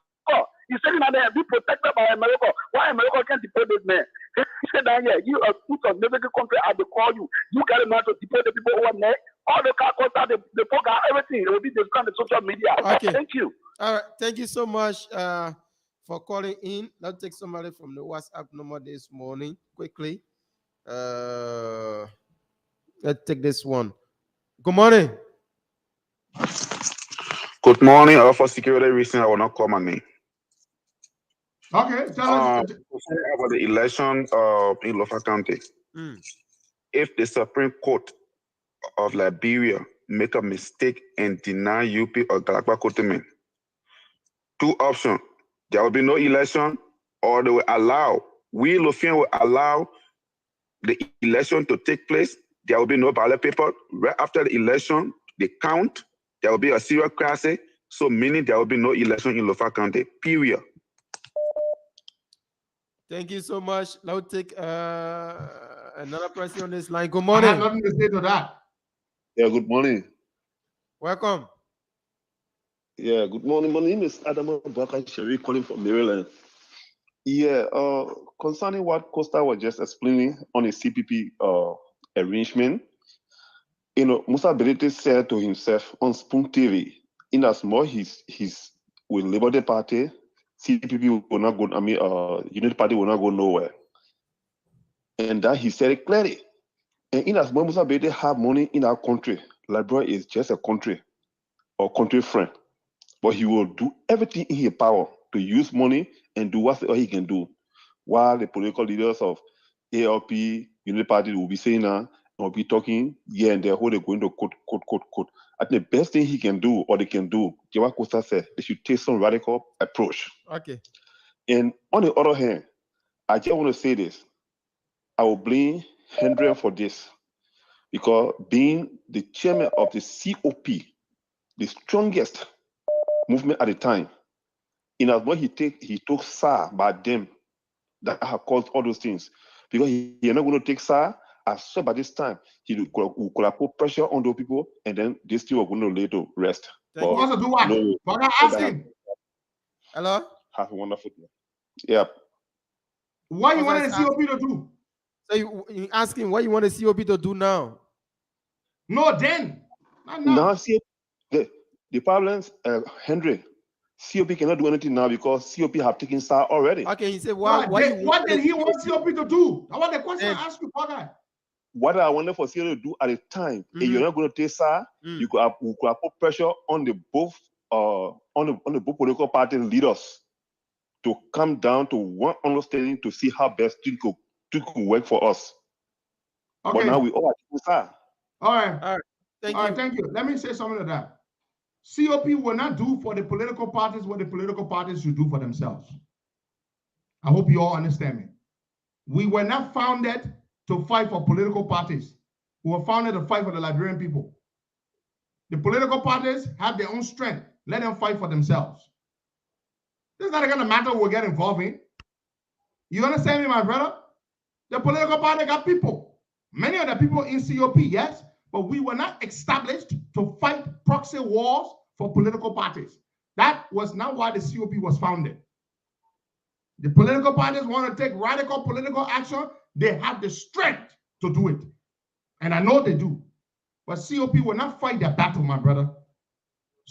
he's saying that they have been protected by America. Why America can't deport this man? He said that, yeah, you are two significant country, I will call you. You got a man to deport the people who are there. All the car costs, the folk are everything. It will be discussed on the social media. Okay. Thank you. All right. Thank you so much for calling in. Let's take somebody from the WhatsApp number this morning quickly. Let's take this one. Good morning. Good morning. For security reasons, I will not call my name. Okay. Tell us about the election in Lofa County. If the Supreme Court of Liberia make a mistake and deny U.P. or Galakpa Kotemen, two options: there will be no election, or they will allow, we Lofian will allow the election to take place. There will be no ballot paper. Right after the election, they count. There will be a serious crisis. So meaning there will be no election in Lofa County, period. Thank you so much. Now take another person on this line. Good morning. I have nothing to say to that. Yeah, good morning. Welcome. Yeah, good morning. My name is Adam Bakasheri, calling from Maryland. Yeah, concerning what Costa was just explaining on the CPP arrangement, Musa Belete said to himself on Spoon TV, in as much he's with Labour Party, CPP will not go, Unity Party will not go nowhere. And that he said it clearly. And in as much Musa Belete have money in our country, Liberia is just a country or country friend. But he will do everything in his power to use money and do whatever he can do. While the political leaders of ALP, Unity Party will be saying now, will be talking, yeah, and they're going to quote. I think the best thing he can do, or they can do, Jewa Costa said, they should take some radical approach. Okay. And on the other hand, I just want to say this. I will blame Henry for this, because being the chairman of the COP, the strongest movement at the time, in as much he took SAR by them that have caused all those things, because he is not going to take SAR. As so by this time, he could have put pressure on those people, and then this thing was going to lay to rest. But also do what? No, but I ask him. Hello? Have a wonderful day. Yeah. What you want the COP to do? So you asking what you want the COP to do now? No, then. Not now. Now, see, the problems, Henry, COP cannot do anything now because COP have taken SAR already. Okay, he said, what did he want COP to do? I want the question I asked you, Father. What I wanted for COP to do at the time, if you're not going to take SAR, you could have put pressure on the both on the both political party leaders to come down to one understanding to see how best things could work for us. Okay. But now we all are taking SAR. All right. All right. Thank you. Let me say something to that. COP will not do for the political parties what the political parties should do for themselves. I hope you all understand me. We were not founded to fight for political parties. We were founded to fight for the Liberian people. The political parties have their own strength. Let them fight for themselves. This is not going to matter what we get involved in. You understand me, my brother? The political party got people. Many of the people in COP, yes, but we were not established to fight proxy wars for political parties. That was not why the COP was founded. The political parties want to take radical political action. They have the strength to do it. And I know they do. But COP will not fight their battle, my brother.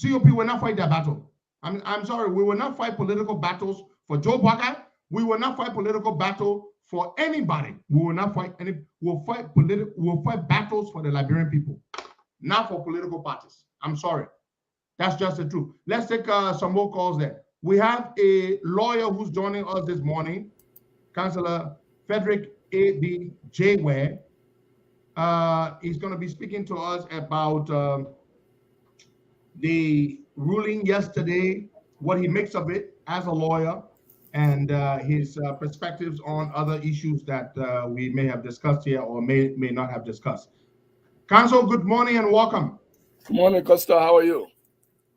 COP will not fight their battle. I'm sorry, we will not fight political battles for Joe Biden. We will not fight political battle for anybody. We will not fight any. We'll fight battles for the Liberian people, not for political parties. I'm sorry. That's just the truth. Let's take some more calls there. We have a lawyer who's joining us this morning, Councillor Frederick A.B. Jayware. He's going to be speaking to us about the ruling yesterday, what he makes of it as a lawyer, and his perspectives on other issues that we may have discussed here or may not have discussed. Council, good morning and welcome. Good morning, Costa. How are you?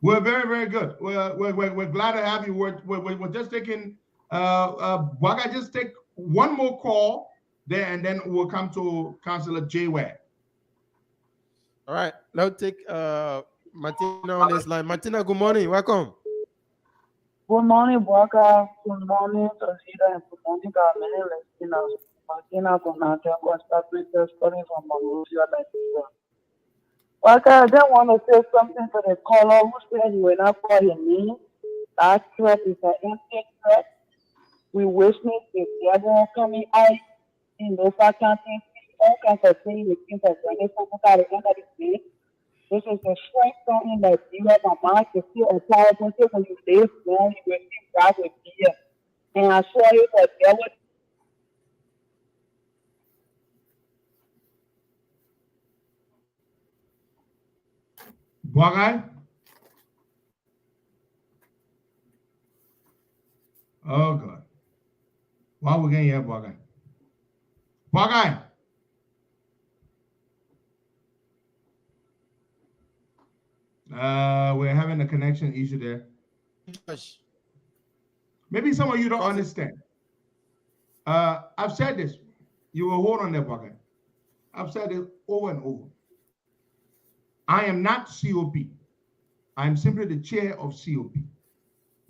We're very, very good. We're glad to have you. We're just taking. Waga, just take one more call there, and then we'll come to Councillor J. Ware. All right, let's take Martina on this line. Martina, good morning. Welcome. Good morning, Boaka. Good morning, Tosida, and good morning, Carmen, listeners. Martina Bonata, Costa Show, calling from Monrovia, Nigeria. Boaka, I just want to say something to the caller who said you were not calling me. That threat is an empty threat. We witness the devil coming out in Lofa County, all kinds of things, the things that when they talk about the end of the day. This is a strength something that you have a mind to feel a powerful thing when you live long, you will see God with fear. And I saw you the devil. Boakai? Oh, God. Why are we getting here, Boakai? Boakai? We're having a connection issue there. Maybe some of you don't understand. I've said this. You will hold on there, Boakai. I've said it over and over. I am not COP. I am simply the chair of COP.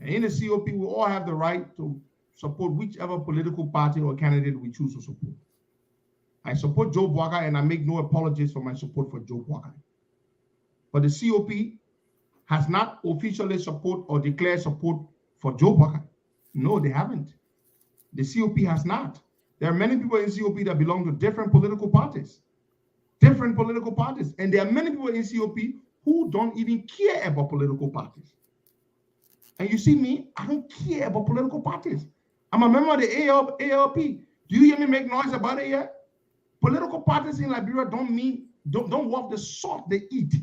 And in the COP, we all have the right to support whichever political party or candidate we choose to support. I support Joe Boakai, and I make no apologies for my support for Joe Boakai. But the COP has not officially support or declared support for Joe Boakai. No, they haven't. The COP has not. There are many people in COP that belong to different political parties. And there are many people in COP who don't even care about political parties. And you see me, I don't care about political parties. I'm a member of the ALP. Do you hear me make noise about it yet? Political parties in Liberia don't walk the salt they eat.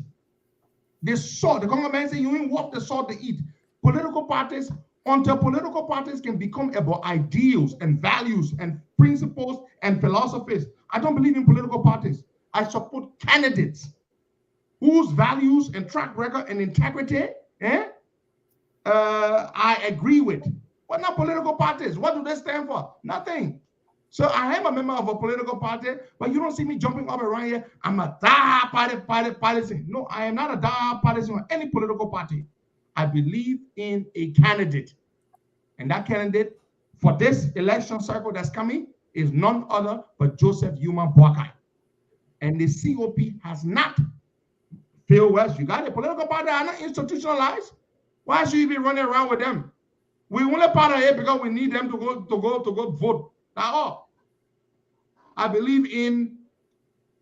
The salt, the Congo man say you ain't walk the salt they eat. Political parties, until political parties can become about ideals and values and principles and philosophies, I don't believe in political parties. I support candidates whose values and track record and integrity I agree with. But not political parties. What do they stand for? Nothing. So I am a member of a political party, but you don't see me jumping up around here. I'm a partisan. No, I am not a partisan of any political party. I believe in a candidate. And that candidate for this election cycle that's coming is none other but Joseph Yuma Boakai. And the COP has not failed West. You got a political party that are not institutionalized. Why should you be running around with them? We only part of it because we need them to go vote. That's all. I believe in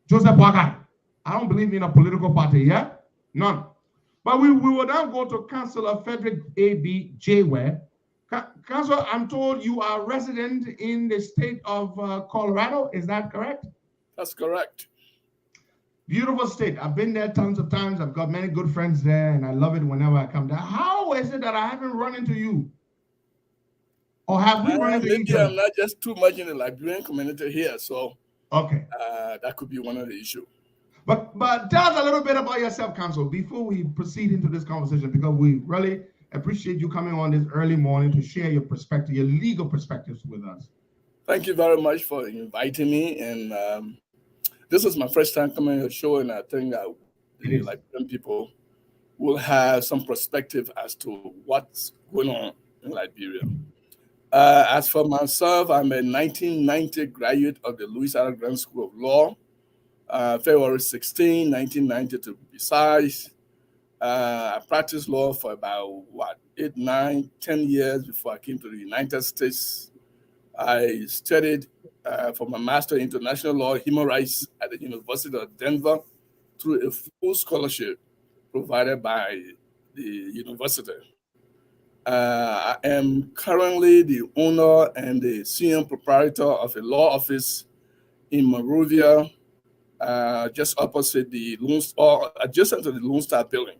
Joseph Boakai. I don't believe in a political party, yeah? None. But we will now go to Councillor Frederick A.B. J-Ware. Councillor, I'm told you are a resident in the state of Colorado. Is that correct? That's correct. Beautiful state. I've been there tons of times. I've got many good friends there, and I love it whenever I come there. How is it that I haven't run into you? Or have we run into each other? I'm not just too much in the Liberian community here, so okay, that could be one of the issues. But tell us a little bit about yourself, Council, before we proceed into this conversation, because we really appreciate you coming on this early morning to share your perspective, your legal perspectives with us. Thank you very much for inviting me, and this is my first time coming on your show, and I think that the Liberian people will have some perspective as to what's going on in Liberia. As for myself, I'm a 1990 graduate of the Louis R. Grant School of Law, February 16, 1990 to be precise. I practiced law for about, 8, 9, 10 years before I came to the United States. I studied for my Master in International Law, Human Rights at the University of Denver through a full scholarship provided by the university. I am currently the owner and the senior proprietor of a law office in Monrovia, just opposite the adjacent to the Lone Star building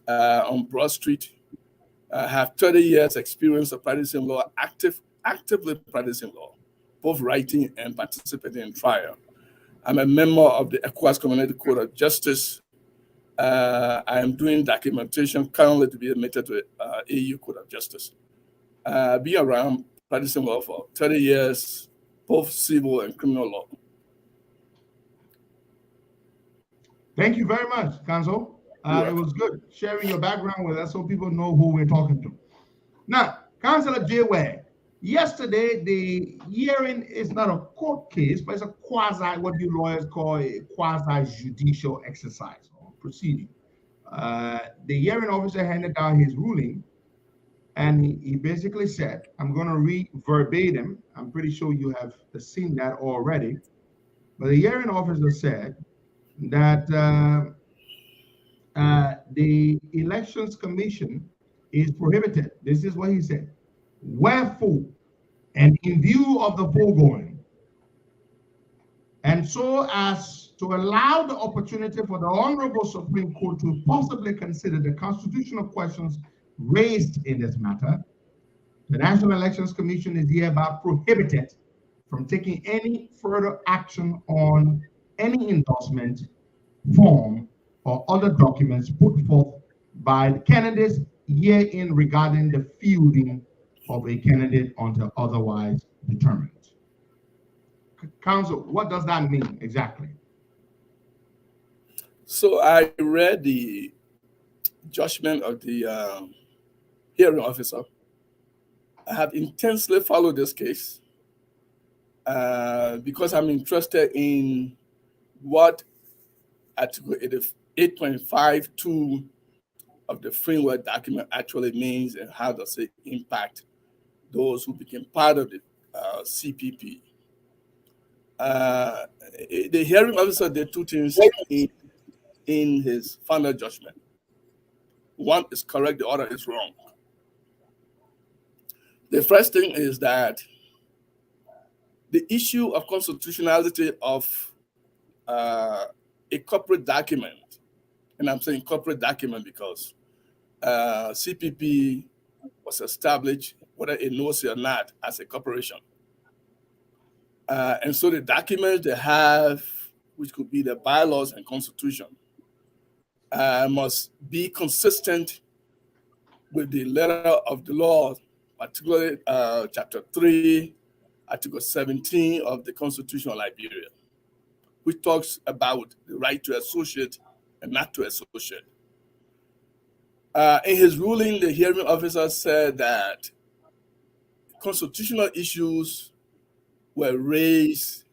on Broad Street. I have 30 years experience of practicing law, actively practicing law, both writing and participating in trial. I'm a member of the ECOWAS Community Court of Justice. I am doing documentation currently to be admitted to AU Court of Justice. Being around practicing law for 30 years, both civil and criminal law. Thank you very much, Counsel. It was good sharing your background with us so people know who we're talking to. Now, Councillor J. Ware, yesterday the hearing is not a court case, but it's a quasi, what you lawyers call a quasi-judicial exercise or proceeding. The hearing officer handed down his ruling, and he basically said, I'm going to read verbatim. I'm pretty sure you have seen that already. But the hearing officer said that the Elections Commission is prohibited. This is what he said. Wherefore, and in view of the foregoing, and so as to allow the opportunity for the Honorable Supreme Court to possibly consider the constitutional questions raised in this matter, the National Elections Commission is hereby prohibited from taking any further action on any endorsement, form, or other documents put forth by the candidates herein regarding the fielding of a candidate until otherwise determined. Counsel, what does that mean exactly? So I read the judgment of the hearing officer. I have intensely followed this case because I'm interested in what Article 8.52 of the framework document actually means and how does it impact those who became part of the CPP. The hearing officer did two things in his final judgment. One is correct, the other is wrong. The first thing is that the issue of constitutionality of a corporate document, and I'm saying corporate document because CPP was established, whether it knows it or not, as a corporation. And so the documents they have, which could be the bylaws and constitution, must be consistent with the letter of the law, particularly Chapter 3, Article 17 of the Constitution of Liberia, which talks about the right to associate and not to associate. In his ruling, the hearing officer said that constitutional issues were raised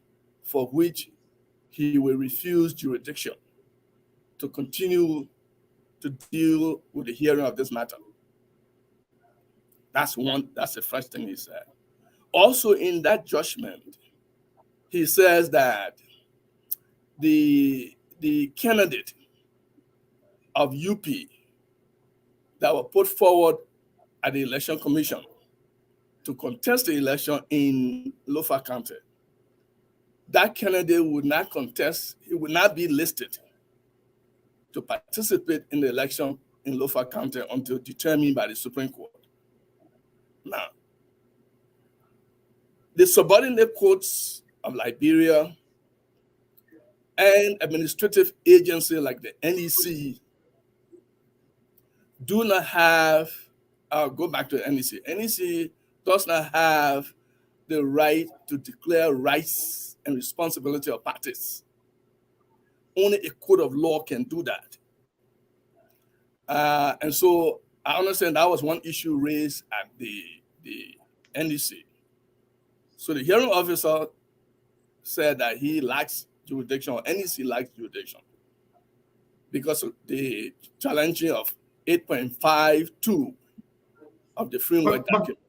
for which he will refuse jurisdiction to continue to deal with the hearing of this matter. That's the first thing he said. Also in that judgment, he says that the candidate of UP that were put forward at the Election Commission to contest the election in Lofa County, that candidate would not contest, he would not be listed to participate in the election in Lofa County until determined by the Supreme Court. Now, the subordinate courts of Liberia and administrative agencies like the NEC do not have, I'll go back to the NEC. NEC does not have the right to declare rights and responsibility of parties. Only a court of law can do that. And so I understand that was one issue raised at the NEC. So the hearing officer said that he lacks jurisdiction, or NEC lacks jurisdiction, because of the challenging of 8.52 of the framework document.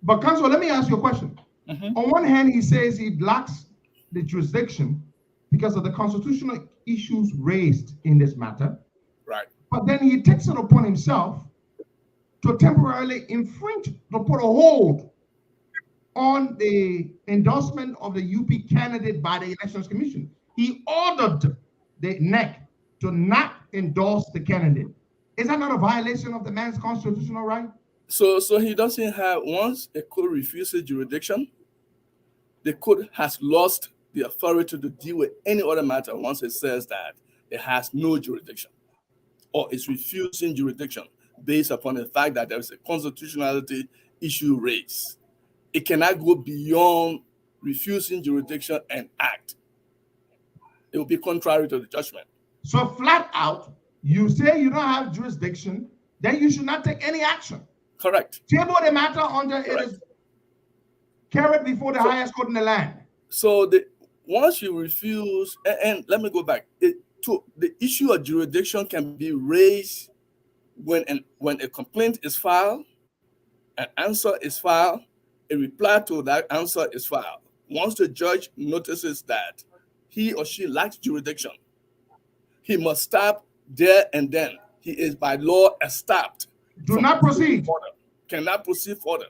But Counsel, let me ask you a question. On one hand, he says he lacks the jurisdiction because of the constitutional issues raised in this matter. Right. But then he takes it upon himself to temporarily infringe, to put a hold on the endorsement of the UP candidate by the Elections Commission. He ordered the NEC to not endorse the candidate. Is that not a violation of the man's constitutional right? So he doesn't have, once a court refuses jurisdiction, the court has lost the authority to deal with any other matter once it says that it has no jurisdiction or is refusing jurisdiction based upon the fact that there is a constitutionality issue raised. it cannot go beyond refusing jurisdiction and act. It will be contrary to the judgment. So flat out, you say you don't have jurisdiction, then you should not take any action. Correct. Table the matter until it is carried before the highest court in the land. So once you refuse, and let me go back, the issue of jurisdiction can be raised when a complaint is filed, an answer is filed, a reply to that answer is filed. Once the judge notices that he or she lacks jurisdiction, he must stop there and then. He is by law stopped. Do not proceed. Cannot proceed further.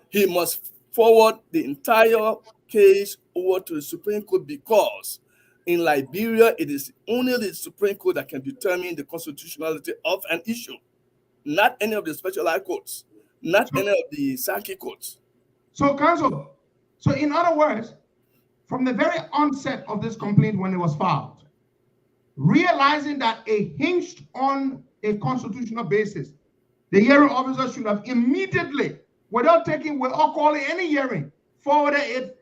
He must forward the entire case over to the Supreme Court, because in Liberia, it is only the Supreme Court that can determine the constitutionality of an issue, not any of the specialized courts, not any of the circuit courts. So, counsel, so in other words, from the very onset of this complaint when it was filed, realizing that it hinged on a constitutional basis, the hearing officer should have immediately, without calling any hearing, forwarded it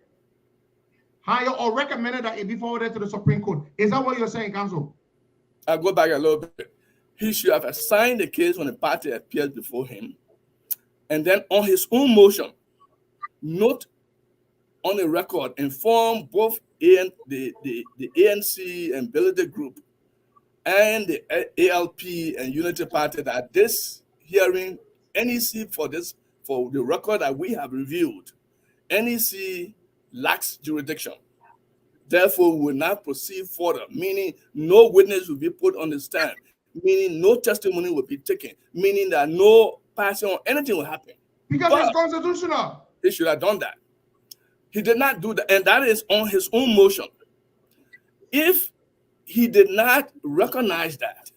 higher or recommended that it be forwarded to the Supreme Court. Is that what you're saying, counsel? I'll go back a little bit. He should have assigned the case when the party appears before him, and then on his own motion, note on the record, inform both the ANC and Validity Group and the ALP and Unity Party that this hearing, NEC, for the record that we have reviewed, NEC lacks jurisdiction. Therefore, we will not proceed further, meaning no witness will be put on the stand, meaning no testimony will be taken, meaning that no passing or anything will happen. Because it's constitutional. He should have done that. He did not do that, and that is on his own motion. If he did not recognize that,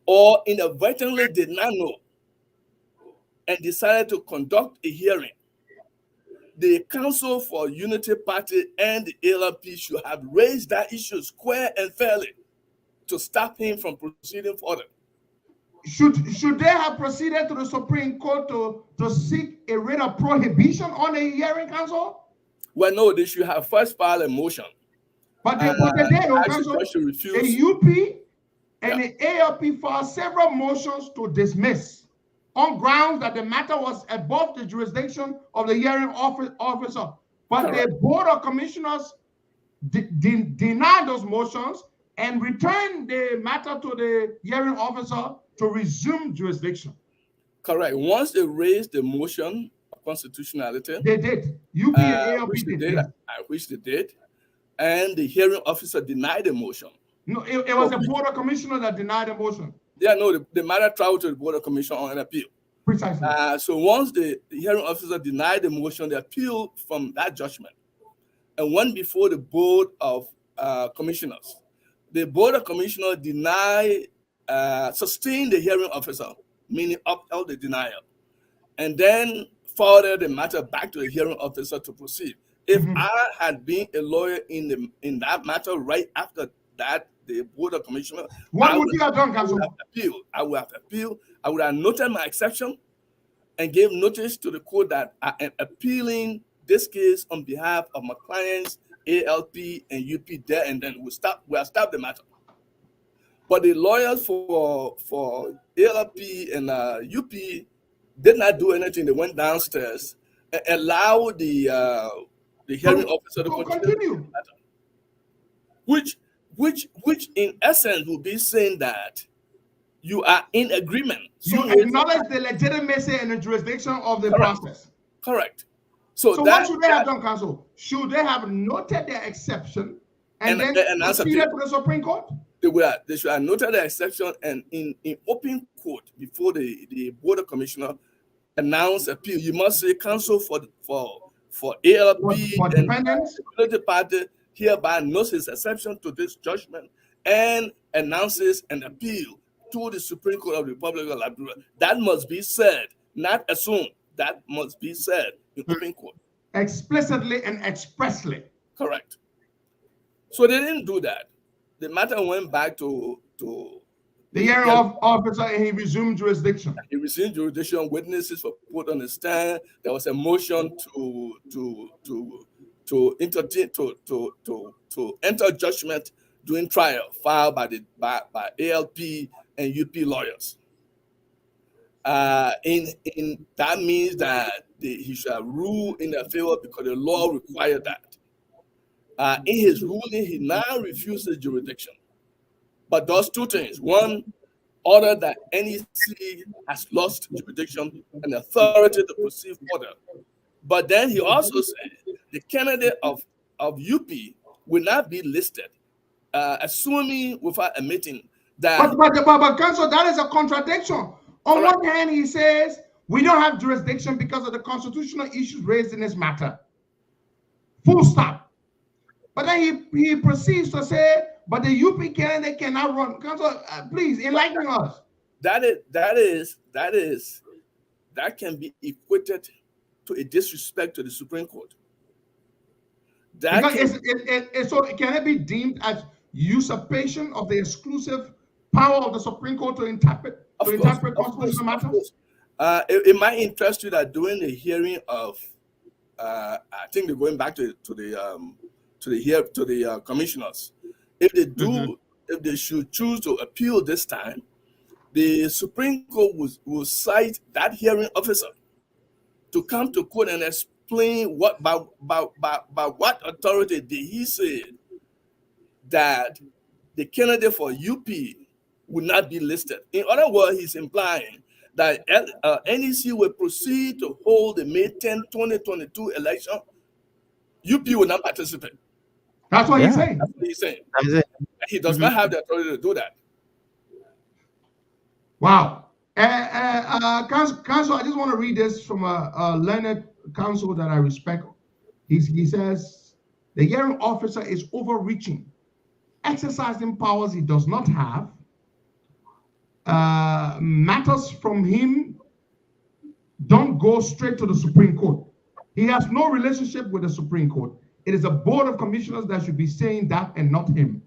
or inadvertently did not know, and decided to conduct a hearing, the Council for Unity Party and the ALP should have raised that issue square and fairly to stop him from proceeding further. Should they have proceeded to the Supreme Court to seek a writ of prohibition on a hearing, counsel? Well, no, they should have first filed a motion. But they did, counsel. The UP and the ALP filed several motions to dismiss on grounds that the matter was above the jurisdiction of the hearing officer. But the Board of Commissioners denied those motions and returned the matter to the hearing officer to resume jurisdiction. Correct. Once they raised the motion of constitutionality, they did. UP and ALP which they did, and the hearing officer denied the motion. No, it was the Board of Commissioners that denied the motion. Yeah, no, the matter traveled to the Board of Commissioners on an appeal. Precisely. So once the hearing officer denied the motion, they appealed from that judgment and went before the Board of Commissioners. The Board of Commissioners sustained the hearing officer, meaning upheld the denial, and then forwarded the matter back to the hearing officer to proceed. If I had been a lawyer in that matter right after that, the Board of Commissioners, what would you have done, counsel? I would have appealed. I would have noted my exception and gave notice to the court that I am appealing this case on behalf of my clients, ALP and UP there, and then we'll stop the matter. But the lawyers for ALP and UP did not do anything. They went downstairs and allowed the hearing officer to continue. Which in essence will be saying that you are in agreement. You acknowledge the legitimacy and the jurisdiction of the process. Correct. So what should they have done, counsel? Should they have noted their exception and then proceeded to the Supreme Court? They should have noted the exception and in open court before the Board of Commissioners announce appeal. You must say counsel for ALP and the party hereby notes his exception to this judgment and announces an appeal to the Supreme Court of the Republic of Liberia. That must be said, not assumed. That must be said in open court. Explicitly and expressly. Correct. So they didn't do that. The matter went back to The hearing officer, and he resumed jurisdiction. He resumed jurisdiction. Witnesses were put on the stand. There was a motion to enter judgment during trial filed by ALP and UP lawyers. In that means that he shall rule in their favor because the law required that. In his ruling, he now refuses jurisdiction, but does two things. One, order that NEC has lost jurisdiction and authority to proceed further. But then he also said the candidate of UP will not be listed, assuming without admitting that. But counsel, that is a contradiction. On one hand, he says we don't have jurisdiction because of the constitutional issues raised in this matter. Full stop. But then he proceeds to say, but the UP candidate cannot run. Counsel, please enlighten us. That can be equated to a disrespect to the Supreme Court. So can it be deemed as usurpation of the exclusive power of the Supreme Court to interpret constitutional matters? It might interest you that during the hearing of, I think they're going back to the commissioners. If they do, if they should choose to appeal this time, the Supreme Court will cite that hearing officer to come to court and explain by what authority did he say that the candidate for UP would not be listed. In other words, he's implying that NEC will proceed to hold the May 10, 2022 election. UP will not participate. That's what he's saying. That's what he's saying. He does not have the authority to do that. Wow. Counsel, I just want to read this from a learned counsel that I respect. He says, the hearing officer is overreaching, exercising powers he does not have. Matters from him don't go straight to the Supreme Court. He has no relationship with the Supreme Court. It is a board of commissioners that should be saying that and not him.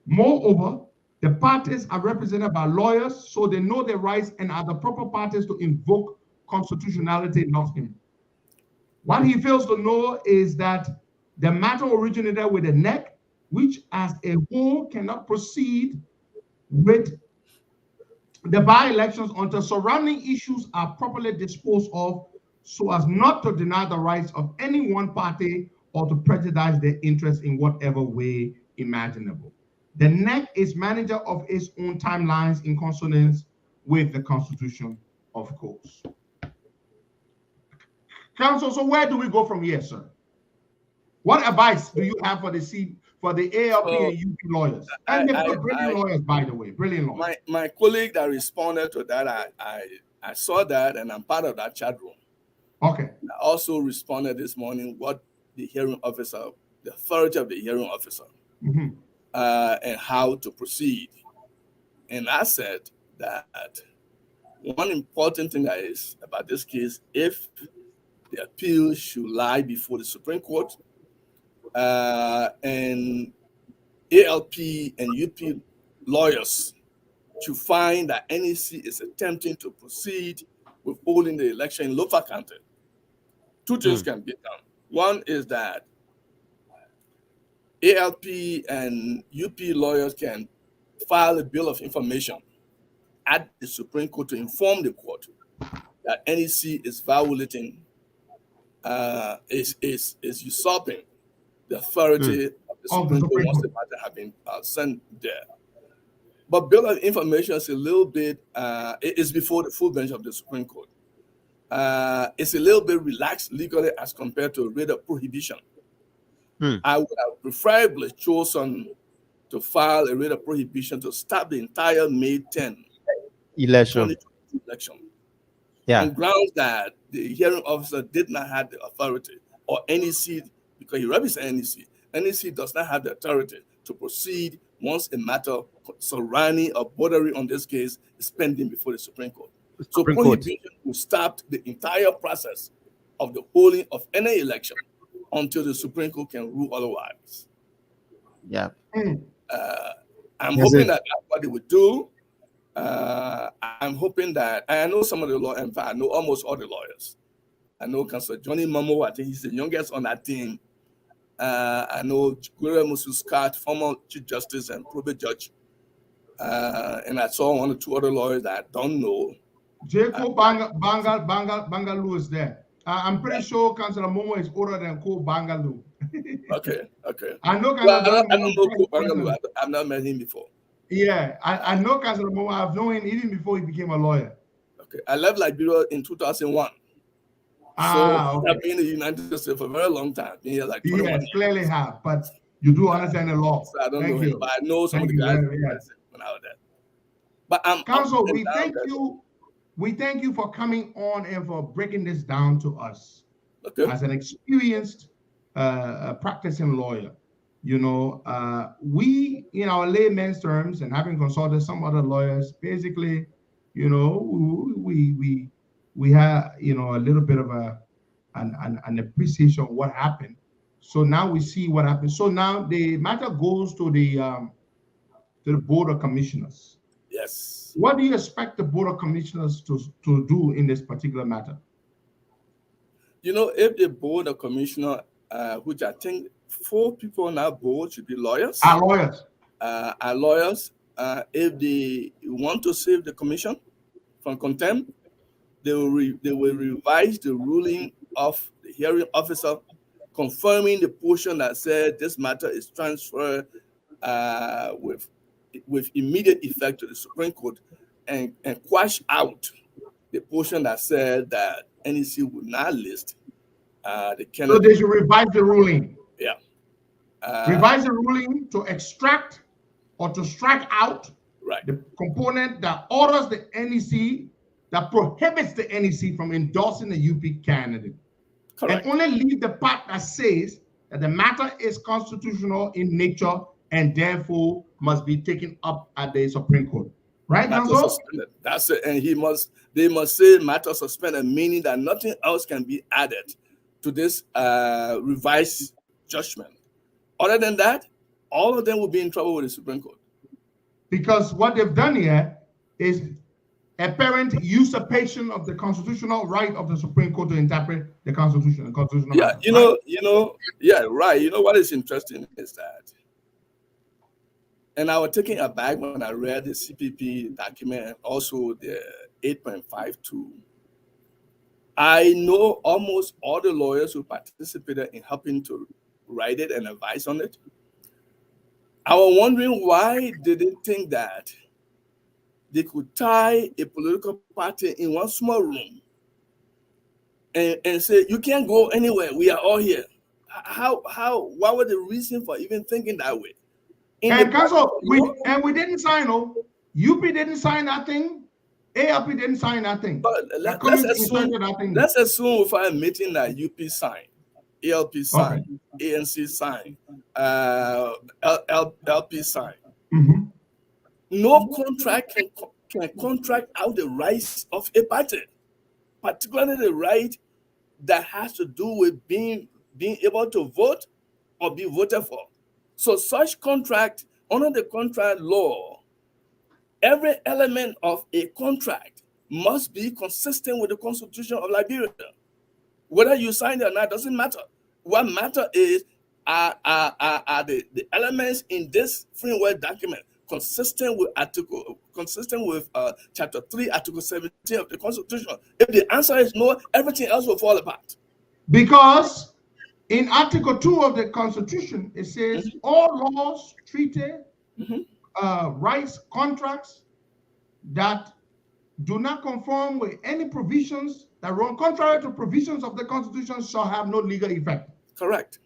Moreover, the parties are represented by lawyers, so they know their rights and are the proper parties to invoke constitutionality, not him. What he fails to know is that the matter originated with the NEC, which as a whole cannot proceed with the by-elections until surrounding issues are properly disposed of so as not to deny the rights of any one party or to prejudice their interests in whatever way imaginable. The NEC is manager of its own timelines in consonance with the Constitution, of course. Counsel, so where do we go from here, sir? What advice do you have for the ALP and UP lawyers? And they're brilliant lawyers, by the way, brilliant lawyers. My colleague that responded to that, I saw that and I'm part of that chat room. Okay. I also responded this morning what the hearing officer, the authority of the hearing officer, and how to proceed. And I said that one important thing is about this case, if the appeal should lie before the Supreme Court, and ALP and UP lawyers to find that NEC is attempting to proceed with holding the election in Lofa County, two things can be done. One is that ALP and UP lawyers can file a bill of information at the Supreme Court to inform the court that NEC is violating, is usurping the authority of the Supreme Court once the matter have been sent there. But bill of information is a little bit, it is before the full bench of the Supreme Court. It's a little bit relaxed legally as compared to a writ of prohibition. I would have preferably chosen to file a writ of prohibition to stop the entire May 10 election. On grounds that the hearing officer did not have the authority, or NEC, because he represents NEC. NEC does not have the authority to proceed once a matter surrounding or bordering on this case is pending before the Supreme Court. So prohibition will stop the entire process of the holding of any election until the Supreme Court can rule otherwise. Yeah. I'm hoping that that's what they would do. I'm hoping that, I know some of the lawyers, in fact, I know almost all the lawyers. I know Councillor Johnny Mamo, I think he's the youngest on that team. I know Gloria Mususkat, former Chief Justice and probate judge. And I saw 1 or 2 other lawyers that I don't know. Jacob Bangaloo is there. I'm pretty sure Councillor Momo is older than Ko Bangaloo. Okay. I know Well, Councillor I don't know Ko Bangaloo. I've not met him before. Yeah, I know Councillor Momo. I've known him even before he became a lawyer. Okay, I left Liberia in 2001. So I've been in the United States for a very long time. Been here like 21 years. Clearly have, but you do understand the law. So I don't know him, but I know some of the guys when I was there. But Council, we thank you. We thank you for coming on and for breaking this down to us. Okay. As an experienced practicing lawyer, you know, we, in our layman's terms, and having consulted some other lawyers, basically, you know, we have, you know, a little bit of an appreciation of what happened. So now we see what happened. So now the matter goes to the Board of Commissioners. Yes. What do you expect the Board of Commissioners to do in this particular matter? You know, if the Board of Commissioners, which I think 4 people on our board should be lawyers. Are lawyers. If they want to save the commission from contempt, they will revise the ruling of the hearing officer, confirming the portion that said this matter is transferred with immediate effect to the Supreme Court, and quash out the portion that said that NEC would not list the candidate. So they should revise the ruling. Yeah. Revise the ruling to extract or to strike out right. the component that orders the NEC, that prohibits the NEC from endorsing the UP candidate. Correct. And only leave the part that says that the matter is constitutional in nature and therefore must be taken up at the Supreme Court. Right, Council? That's it. And they must say matter suspended, meaning that nothing else can be added to this revised judgment. Other than that, all of them will be in trouble with the Supreme Court. Because what they've done here is apparent usurpation of the constitutional right of the Supreme Court to interpret the Constitution. The constitutional yeah, right. Right. You know what is interesting is that, and I was taken aback when I read the CPP document and also the 8.52. I know almost all the lawyers who participated in helping to write it and advise on it. I was wondering why did they think that they could tie a political party in one small room and say, you can't go anywhere, we are all here. What was the reason for even thinking that way? And Council, we didn't sign, UP didn't sign that thing, ALP didn't sign that thing. But let's assume without admitting that UP signed, ALP signed, okay. ANC signed, LP signed. Mm-hmm. No contract can contract out the rights of a party, particularly the right that has to do with being able to vote or be voted for. So such contract, under the contract law, every element of a contract must be consistent with the Constitution of Liberia. Whether you sign it or not doesn't matter. What matters is are the elements in this framework document consistent with Chapter 3, Article 17 of the Constitution. If the answer is no, everything else will fall apart. Because in Article 2 of the Constitution, it says all laws, treaty, rights, contracts that do not conform with any provisions that run contrary to provisions of the Constitution shall have no legal effect. Correct.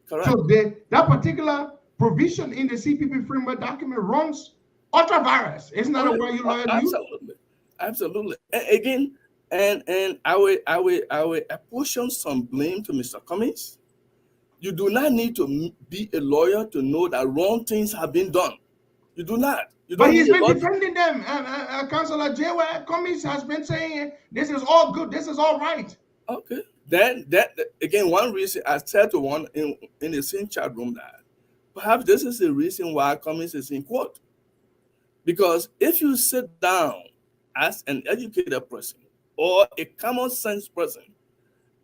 So that particular provision in the CPP framework document runs ultra virus. Isn't that a word you lawyer use? Absolutely. Again, and I will apportion some blame to Mr. Cummings. You do not need to be a lawyer to know that wrong things have been done. You do not. But he's been defending them. Councillor J. Cummings has been saying this is all good, this is all right. Okay. Then that again, one reason I said to one in the same chat room that perhaps this is the reason why Cummings is in court. Because if you sit down as an educated person or a common sense person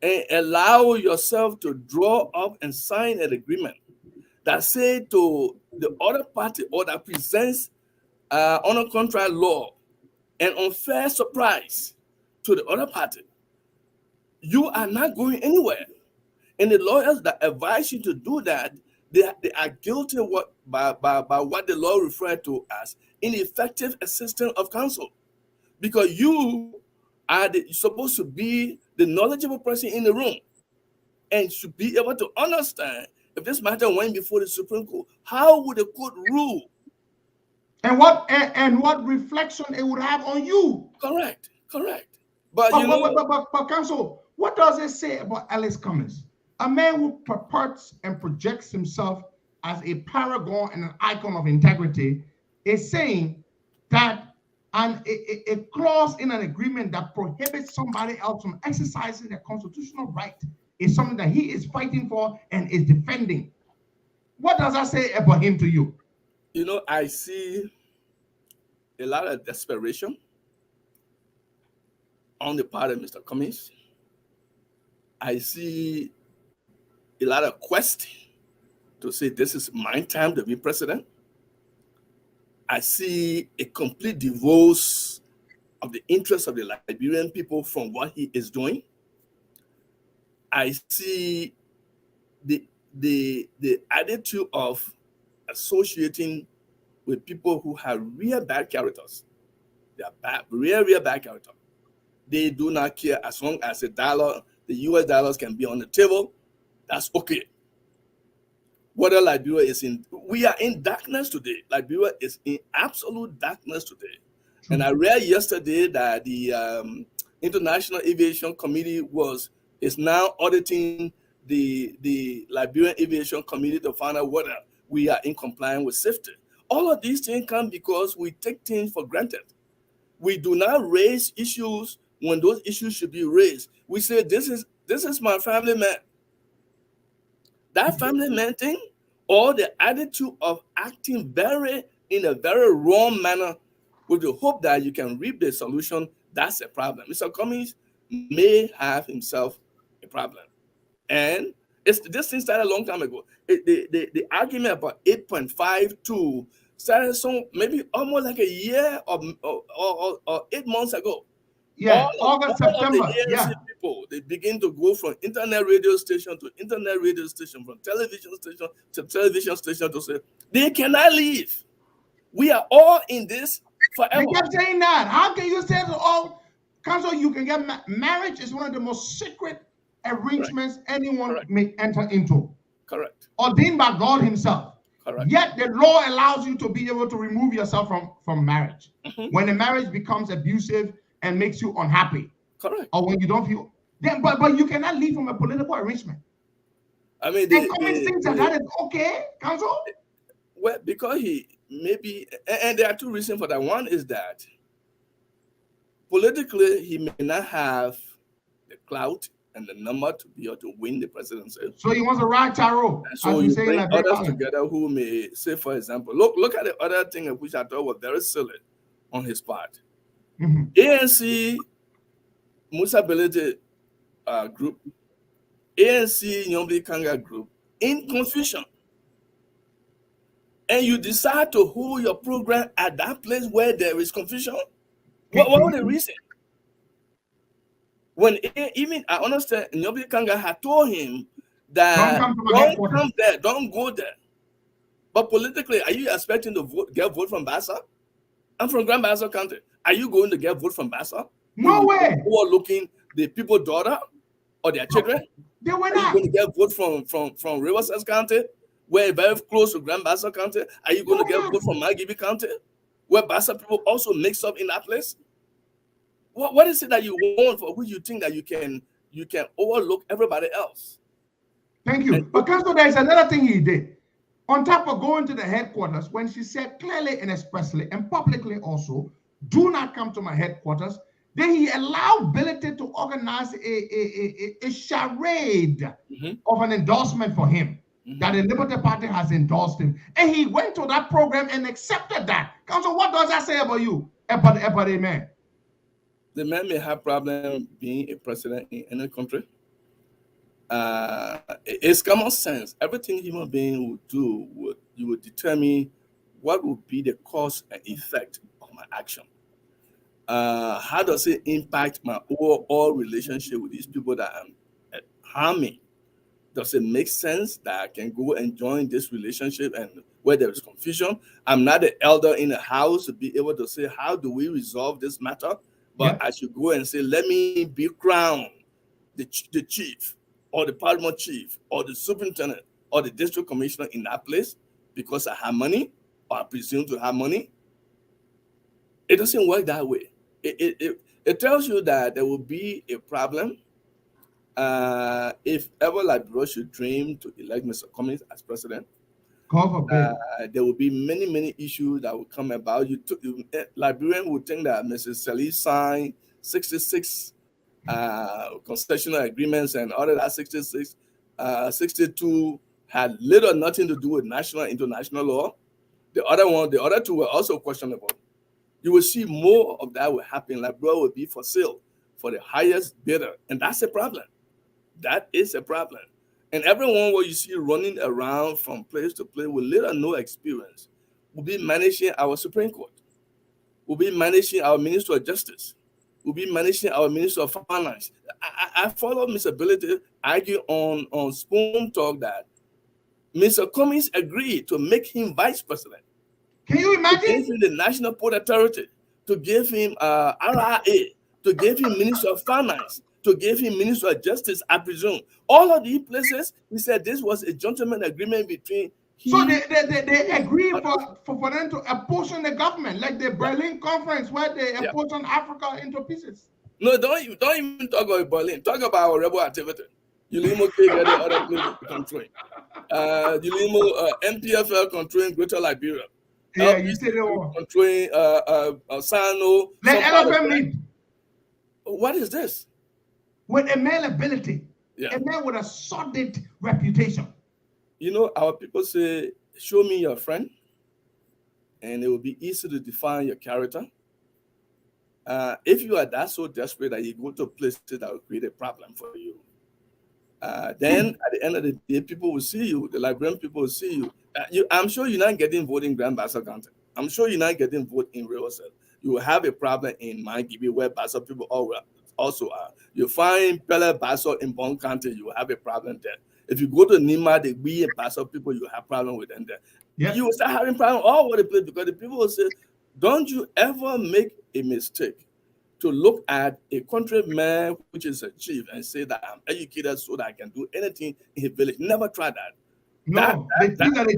and allow yourself to draw up and sign an agreement that say to the other party or that presents on a contract law an unfair surprise to the other party, you are not going anywhere. And the lawyers that advise you to do that, they are guilty of by what the law referred to as ineffective assistance of counsel. Because you are supposed to be the knowledgeable person in the room and should be able to understand if this matter went before the Supreme Court, how would the court rule? And what reflection it would have on you. Correct. But counsel, what does it say about Ellis Cummings? A man who purports and projects himself as a paragon and an icon of integrity is saying that a clause in an agreement that prohibits somebody else from exercising their constitutional right is something that he is fighting for and is defending. What does that say about him to you? I see a lot of desperation on the part of Mr. Cummings. I see a lot of quest to say this is my time to be president. I see a complete divorce of the interests of the Liberian people from what he is doing. I see the attitude of associating with people who have real bad characters. They are bad, real bad character. They do not care as long as the US dollars can be on the table. That's okay. Whether Liberia is we are in darkness today. Liberia is in absolute darkness today. And I read yesterday that the International Aviation Committee is now auditing the Liberian Aviation Committee to find out whether we are in compliance with safety. All of these things come because we take things for granted. We do not raise issues when those issues should be raised. We say, this is my family man. That family man thing, or the attitude of acting in a very wrong manner with the hope that you can reap the solution, that's a problem. Mr. Cummings may have himself a problem. And this thing started a long time ago. The argument about 8.52 started maybe almost like a year or 8 months ago. Yeah, August, September. The ANC people, they begin to go from internet radio station to internet radio station, from television station to television station to say they cannot leave. We are all in this forever. They kept saying that. How can you say to all counsel you can get marriage is one of the most secret arrangements anyone may enter into. Correct. Ordained by God himself. Correct. Yet the law allows you to be able to remove yourself from marriage. When the marriage becomes abusive and makes you unhappy. Correct. Or when you don't feel then but you cannot leave from a political arrangement. I mean, Cummings thinks that is okay, counsel? Well, because he maybe, and there are two reasons for that. One is that politically he may not have the clout and the number to be able to win the presidency. So he wants to ride tarot. And so you bring others together who may say, for example, look at the other thing which I thought was very silly on his part. ANC Musability group, ANC Nyombi Kanga group in confusion. And you decide to hold your program at that place where there is confusion? What was the reason? When even I understand Nyombi Kanga had told him that don't come there, don't go there. But politically, are you expecting to get vote from Bassa? I'm from Grand Bassa County. Are you going to get vote from Bassa? No way. Who are looking the people's daughter or their children? They were not. Are you going to get vote from Riverside County, where very close to Grand Bassa County? Are you going to get vote from Magibi County, where Bassa people also mix up in that place? What is it that you want for which you think that you can overlook everybody else? Thank you. But counsel, there's another thing he did. On top of going to the headquarters, when she said clearly and expressly and publicly also, do not come to my headquarters, then he allowed Validity to organize a charade of an endorsement for him. that the Liberty Party has endorsed him. And he went to that program and accepted that. Council, what does that say about you? About the man? The man may have problem being a president in any country. It's common sense. Everything human being would do, you would determine what would be the cause and effect of my action. How does it impact my overall relationship with these people that I'm harming? Does it make sense that I can go and join this relationship and where there is confusion? I'm not the elder in the house to be able to say, how do we resolve this matter? But I should go and say, let me be crowned the chief or the parliament chief or the superintendent or the district commissioner in that place because I have money or I presume to have money. It doesn't work that way. It tells you that there will be a problem if ever Liberia should dream to elect Mr. Cummings as president. There will be many issues that will come about. Liberian would think that Mrs. Salih signed 66 concessional agreements and all of that 62 had little or nothing to do with national and international law. The other two were also questionable. You will see more of that will happen. Liberia will be for sale for the highest bidder, and that's a problem. That is a problem. And everyone what you see running around from place to place with little or no experience will be managing our Supreme Court, will be managing our Minister of Justice, will be managing our Minister of Finance. I follow Mr. Ability argue on Spoon Talk that Mr. Cummings agreed to make him vice president. Can you imagine? To give him the National Port Authority, to give him RRA, to give him Minister of Finance, to give him Minister of Justice, I presume. All of these places, he said this was a gentleman agreement between him. So they agree for them to apportion the government, like the Berlin Conference where they apportion Africa into pieces. No, don't even talk about Berlin. Talk about our rebel activity. Ulimo Kega, the other people controlling. Ulimo MPFL controlling Greater Liberia. Yeah, you say they were controlling Sano. Let elephant meet. What is this? With a male ability, a man with a solid reputation. You know, our people say, show me your friend, and it will be easy to define your character. If you are that so desperate that you go to places that will create a problem for you, then at the end of the day, people will see you, the Liberian people will see you. I'm sure you're not getting vote in Grand Bassa County. I'm sure you're not getting vote in Riverside. You will have a problem in Mangibi where Bassa people also are. You find Pele Bassa in Bon County, you will have a problem there. If you go to Nima, the we and Bassa people, you have problem with them there. You will start having problem all over the place because the people will say, don't you ever make a mistake to look at a countryman which is a chief and say that I'm educated so that I can do anything in his village. Never try that. No, the thing that the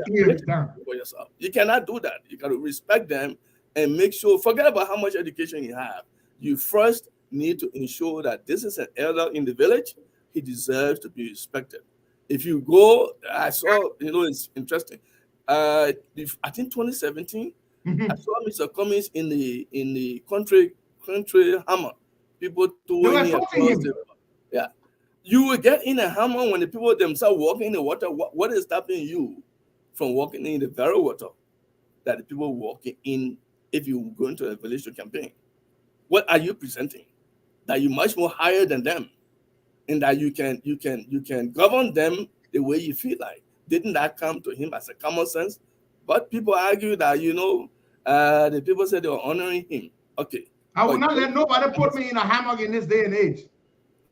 chief for yourself. You cannot do that. You got to respect them and make sure, forget about how much education you have. You first need to ensure that this is an elder in the village. He deserves to be respected. If you go, I saw, it's interesting. I think 2017, I saw Mr. Cummings in the country hammer. People throwing him. Yeah. You will get in a hammer when the people themselves walking in the water. What is stopping you from walking in the very water that the people walking in if you go into a village to campaign? What are you presenting? That you're much more higher than them, and that you can govern them the way you feel like. Didn't that come to him as a common sense? But people argue that the people said they were honoring him. Okay. I will not let nobody put me in a hammock in this day and age.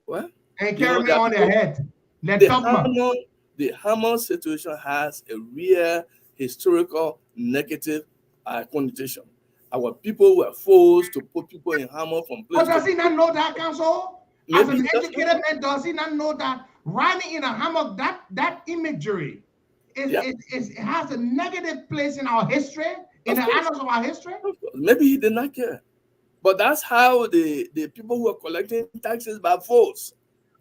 What? And carry me on their head. The hammock situation has a real historical negative connotation. Our people were forced to put people in hammock from places. But does he not know that, Council? As an educated man, does he not know that riding in a hammock, that imagery it has a negative place in our history, in the annals of our history? Maybe he did not care. But that's how the people who are collecting taxes by force,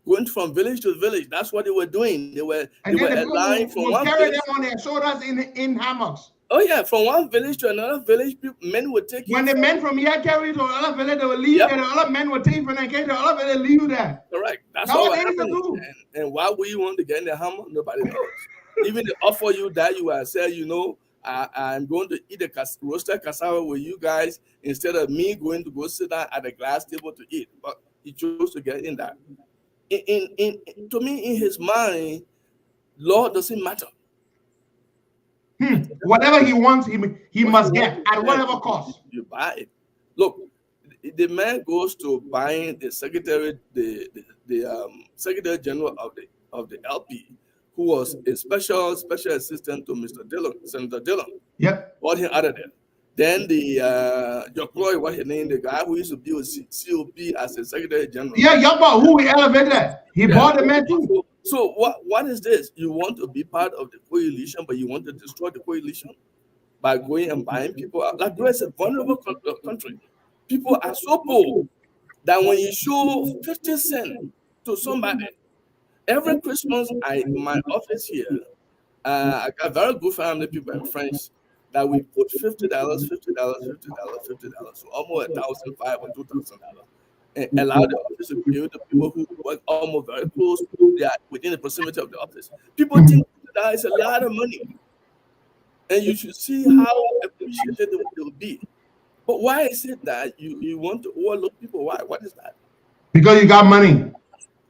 going from village to village, that's what they were doing. They were lying from one carry place. them on their shoulders in hammocks. Oh yeah, from one village to another village, men would take when the men from here carry to another village, they will leave there. The other men will take from the other village, leave there. Correct. That's what what they need to do. And why would you want to get in the hammer? Nobody knows. Even they offer you that, you will say, you know, I'm going to eat a roasted cassava with you guys instead of me going to go sit down at the glass table to eat. But he chose to get in that. To me, in his mind, law doesn't matter. Whatever he wants, he must get at whatever cost. You buy it. Look, the man goes to buying the secretary, the secretary general of the LP, who was a special assistant to Mr. Dillon, Senator Dillon. Yep. Bought him out of there. Then the Jokoy, what his name, the guy who used to be with COP as a secretary general. Yeah, Yaba, who we elevated. He bought the man too. So what is this? You want to be part of the coalition, but you want to destroy the coalition by going and buying people out. Like, it's a vulnerable country. People are so poor that when you show 50 cents to somebody, every Christmas in my office here, I got very good family people and friends that we put $50, so almost $1,500 or $2,000. And allow the office to be to people who work almost very close, they are within the proximity of the office. People think that is a lot of money, and you should see how appreciated they will be. But why is it that you want to overlook people? Why? What is that? Because you got money.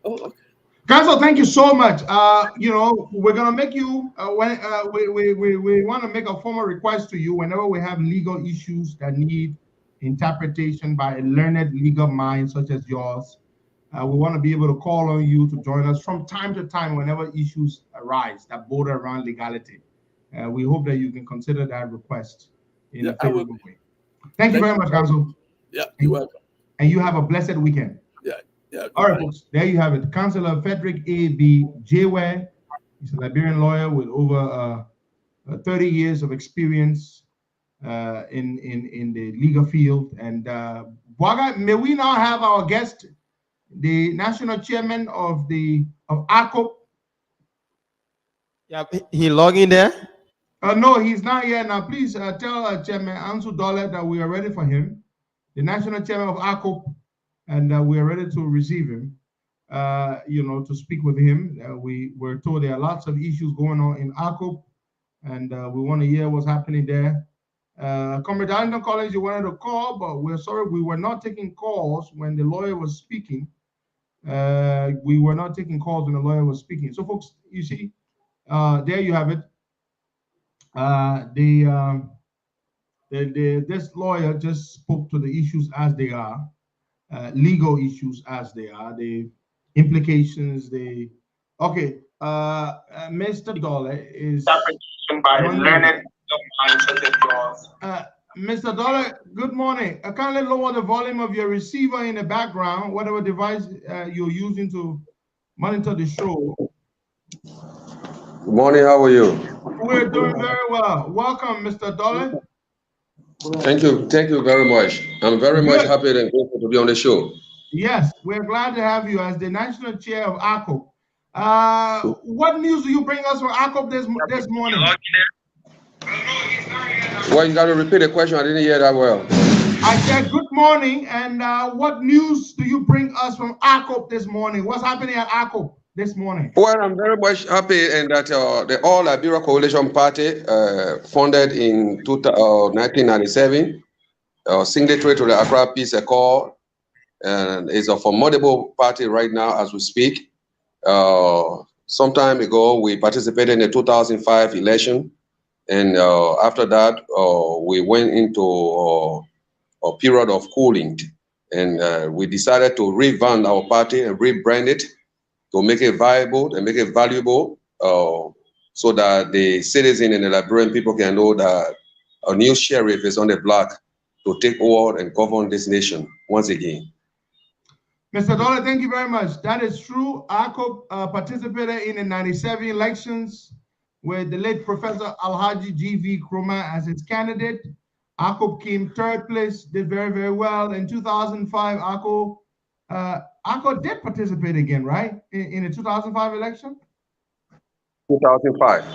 Oh, okay. Council, thank you so much. You know, we're gonna make you we want to make a formal request to you whenever we have legal issues that need interpretation by a learned legal mind such as yours. We want to be able to call on you to join us from time to time whenever issues arise that border around legality. We hope that you can consider that request in a favorable way. Thank you very much, Council. Yeah, you're welcome. And you have a blessed weekend. Yeah. All right, folks. There you have it. Councillor Frederick A.B. Jware. He's a Liberian lawyer with over 30 years of experience in the legal field. And Bwaga, may we now have our guest, the national chairman of ARCO. Yeah, he log in there? No, he's not here now. Please tell Chairman Ansu Dole that we are ready for him, the national chairman of ARCO, and we are ready to receive him, you know, to speak with him. We were told there are lots of issues going on in ARCO, and we want to hear what's happening there. Comrade Darlington Collins, you wanted to call, but we're sorry we were not taking calls when the lawyer was speaking. We were not taking calls when the lawyer was speaking. So, folks, you see, there you have it. This lawyer just spoke to the issues as they are, legal issues as they are, the implications, okay. Mr. Dole is Mr. Dole, good morning. Kindly lower the volume of your receiver in the background, whatever device you're using to monitor the show. Good morning, how are you? We're doing very well. Welcome, Mr. Dole. Thank you very much. I'm very much happy and grateful to be on the show. Yes, we're glad to have you as the national chair of ARCO. What news do you bring us from ARCO this morning? Well, you got to repeat the question. I didn't hear that well. I said good morning, and what news do you bring us from ARCO this morning? What's happening at ARCO this morning? Well, I'm very much happy and that the All Liberia Coalition Party, founded in 1997, signatory to the Accra Peace Accord, and is a formidable party right now as we speak. Some time ago, we participated in the 2005 election, and after that, we went into a period of cooling, and we decided to revamp our party and rebrand it to make it viable and make it valuable, so that the citizen and the Liberian people can know that a new sheriff is on the block to take over and govern this nation once again. Mr. Dole, thank you very much. That is true. ARCO participated in the 97 elections with the late Professor Alhaji G.V. Krumah as its candidate. ARCO came third place, did very, very well. In 2005, ARCO did participate again, right? In the 2005 election? 2005.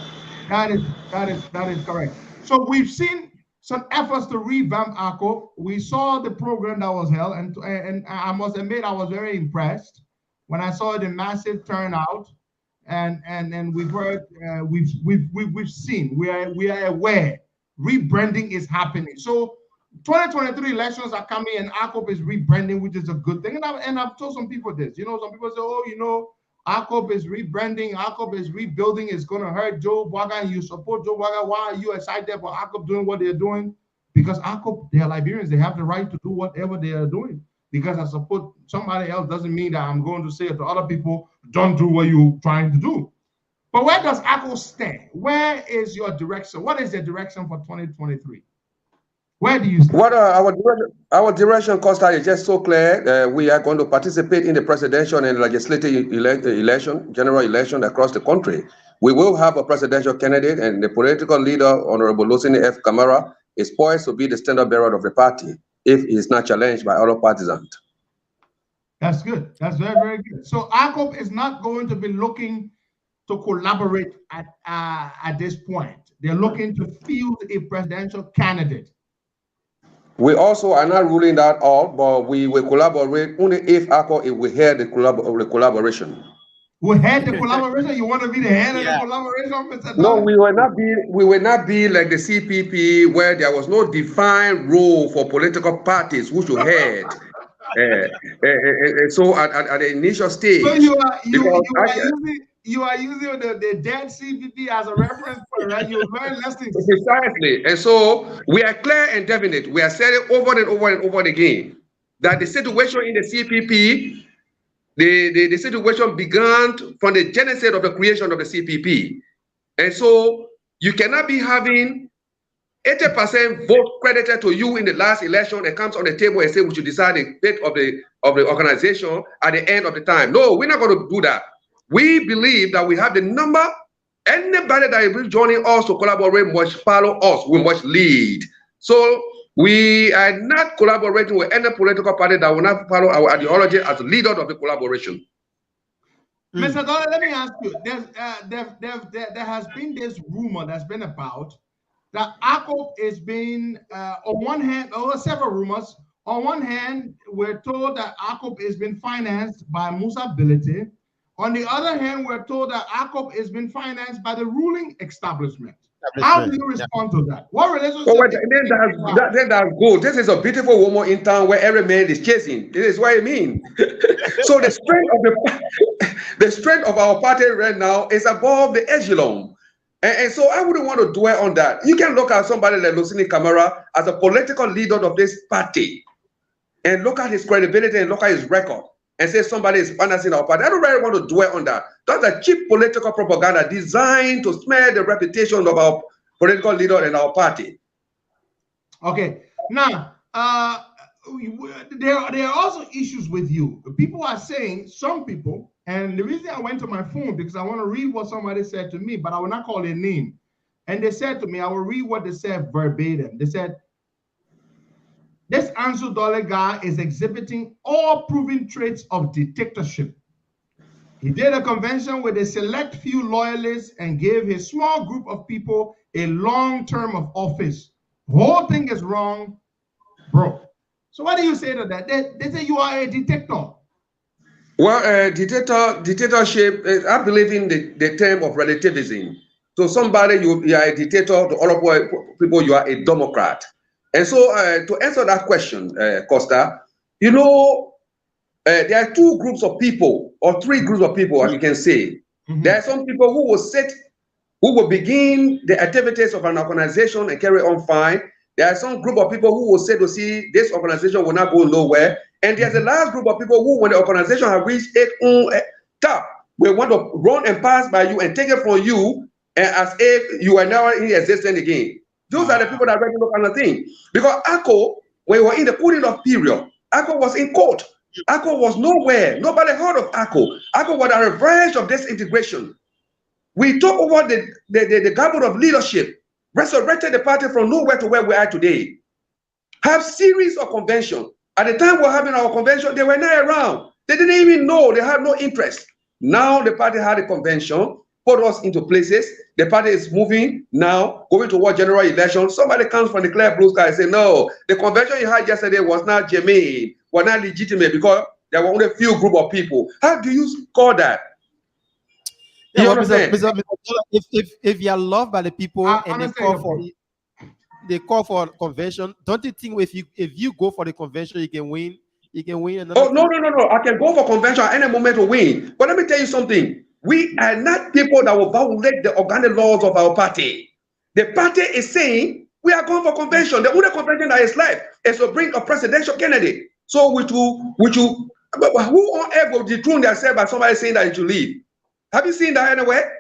That is correct. So we've seen some efforts to revamp arco. We saw the program that was held, and I must admit I was very impressed when I saw the massive turnout. And we've heard, we've seen, we are aware rebranding is happening. So 2023 elections are coming, and ARCOP is rebranding, which is a good thing. And I've told some people this. Some people say, oh, ARCOP is rebranding, ARCOP is rebuilding, it's going to hurt Joe Boaga, and you support Joe Boaga. Why are you excited for ARCOP doing what they're doing? Because ARCOP, they are Liberians, they have the right to do whatever they are doing. Because I support somebody else doesn't mean that I'm going to say to other people, don't do what you're trying to do. But where does ARCOP stand? Where is your direction? What is the direction for 2023? Where do you stand? What our direction, Costa, is just so clear. We are going to participate in the presidential and legislative election, general election across the country. We will have a presidential candidate, and the political leader, Honorable Lucini F. Camara, is poised to be the standard bearer of the party if he is not challenged by other partisans. That's good. That's very, very good. So ARCOP is not going to be looking to collaborate at this point. They're looking to field a presidential candidate. We also are not ruling that out, but we will collaborate only if ARCOP will head the collaboration. Will head the collaboration? You want to be the head of the collaboration, Mr. No, we will not be like the CPP, where there was no defined role for political parties who should head. So at the initial stage, so you are using the dead CPP as a reference point, right? You learn lessons. Precisely. And so we are clear and definite. We are saying over and over and over again that the situation in the CPP, the situation began from the genesis of the creation of the CPP. And so you cannot be having 80% vote credited to you in the last election and comes on the table and say we should decide the fate of the organization at the end of the time. No, we're not going to do that. We believe that we have the number. Anybody that is joining us to collaborate must follow us. We must lead. So we are not collaborating with any political party that will not follow our ideology as leader of the collaboration. Mr. Dollar, let me ask you. There has been this rumor that's been about that ARCOP is being, on one hand, several rumors. On one hand, we're told that ARCOP is being financed by Musa Ability. On the other hand, we're told that ARCOP has been financed by the ruling establishment. How do you respond to that? What relationship? Then that's good. This is a beautiful woman in town where every man is chasing. This is what I mean. So the strength of our party right now is above the echelon. And so I wouldn't want to dwell on that. You can look at somebody like Lucini Camara as a political leader of this party and look at his credibility and look at his record and say somebody is financing our party. I don't really want to dwell on that. That's a cheap political propaganda designed to smear the reputation of our political leader and our party. Okay. Now, there are also issues with you. People are saying, some people, and the reason I went to my phone because I want to read what somebody said to me, but I will not call their name. And they said to me, I will read what they said verbatim. They said, this Ansel Dole guy is exhibiting all proven traits of dictatorship. He did a convention with a select few loyalists and gave his small group of people a long term of office. The whole thing is wrong, bro. So what do you say to that? They say you are a dictator. Well, dictatorship, I believe in the term of relativism. So somebody, you are a dictator, to other people, you are a democrat. And so to answer that question, Costa, there are two groups of people, or three groups of people, as you can say. Mm-hmm. There are some people who will begin the activities of an organization and carry on fine. There are some group of people who will say to see this organization will not go nowhere. And there's a large group of people who, when the organization has reached its top, will want to run and pass by you and take it from you as if you are never in existence again. Those are the people that really look at the thing. Because ARCO, when we were in the cooling off period, ARCO was in court. ARCO was nowhere. Nobody heard of ARCO. ARCO was at the verge of disintegration. We took over the government of leadership, resurrected the party from nowhere to where we are today. Have series of conventions. At the time we were having our convention, they were not around. They didn't even know. They had no interest. Now the party had a convention. put us into places. The party is moving now, going toward general election. Somebody comes from the clear blue sky and say, no, the convention you had yesterday was not germane, was not legitimate because there were only a few group of people. How do you call that? Yeah, well, if you are loved by the people and they call for convention, don't you think if you go for the convention, you can win? You can win another. Oh, no. I can go for convention at any moment to win. But let me tell you something. We are not people that will violate the organic laws of our party. The party is saying we are going for convention. The only convention that is left is to bring a presidential candidate. So who on earth will dethrone themselves by somebody saying that it should leave? Have you seen that anywhere?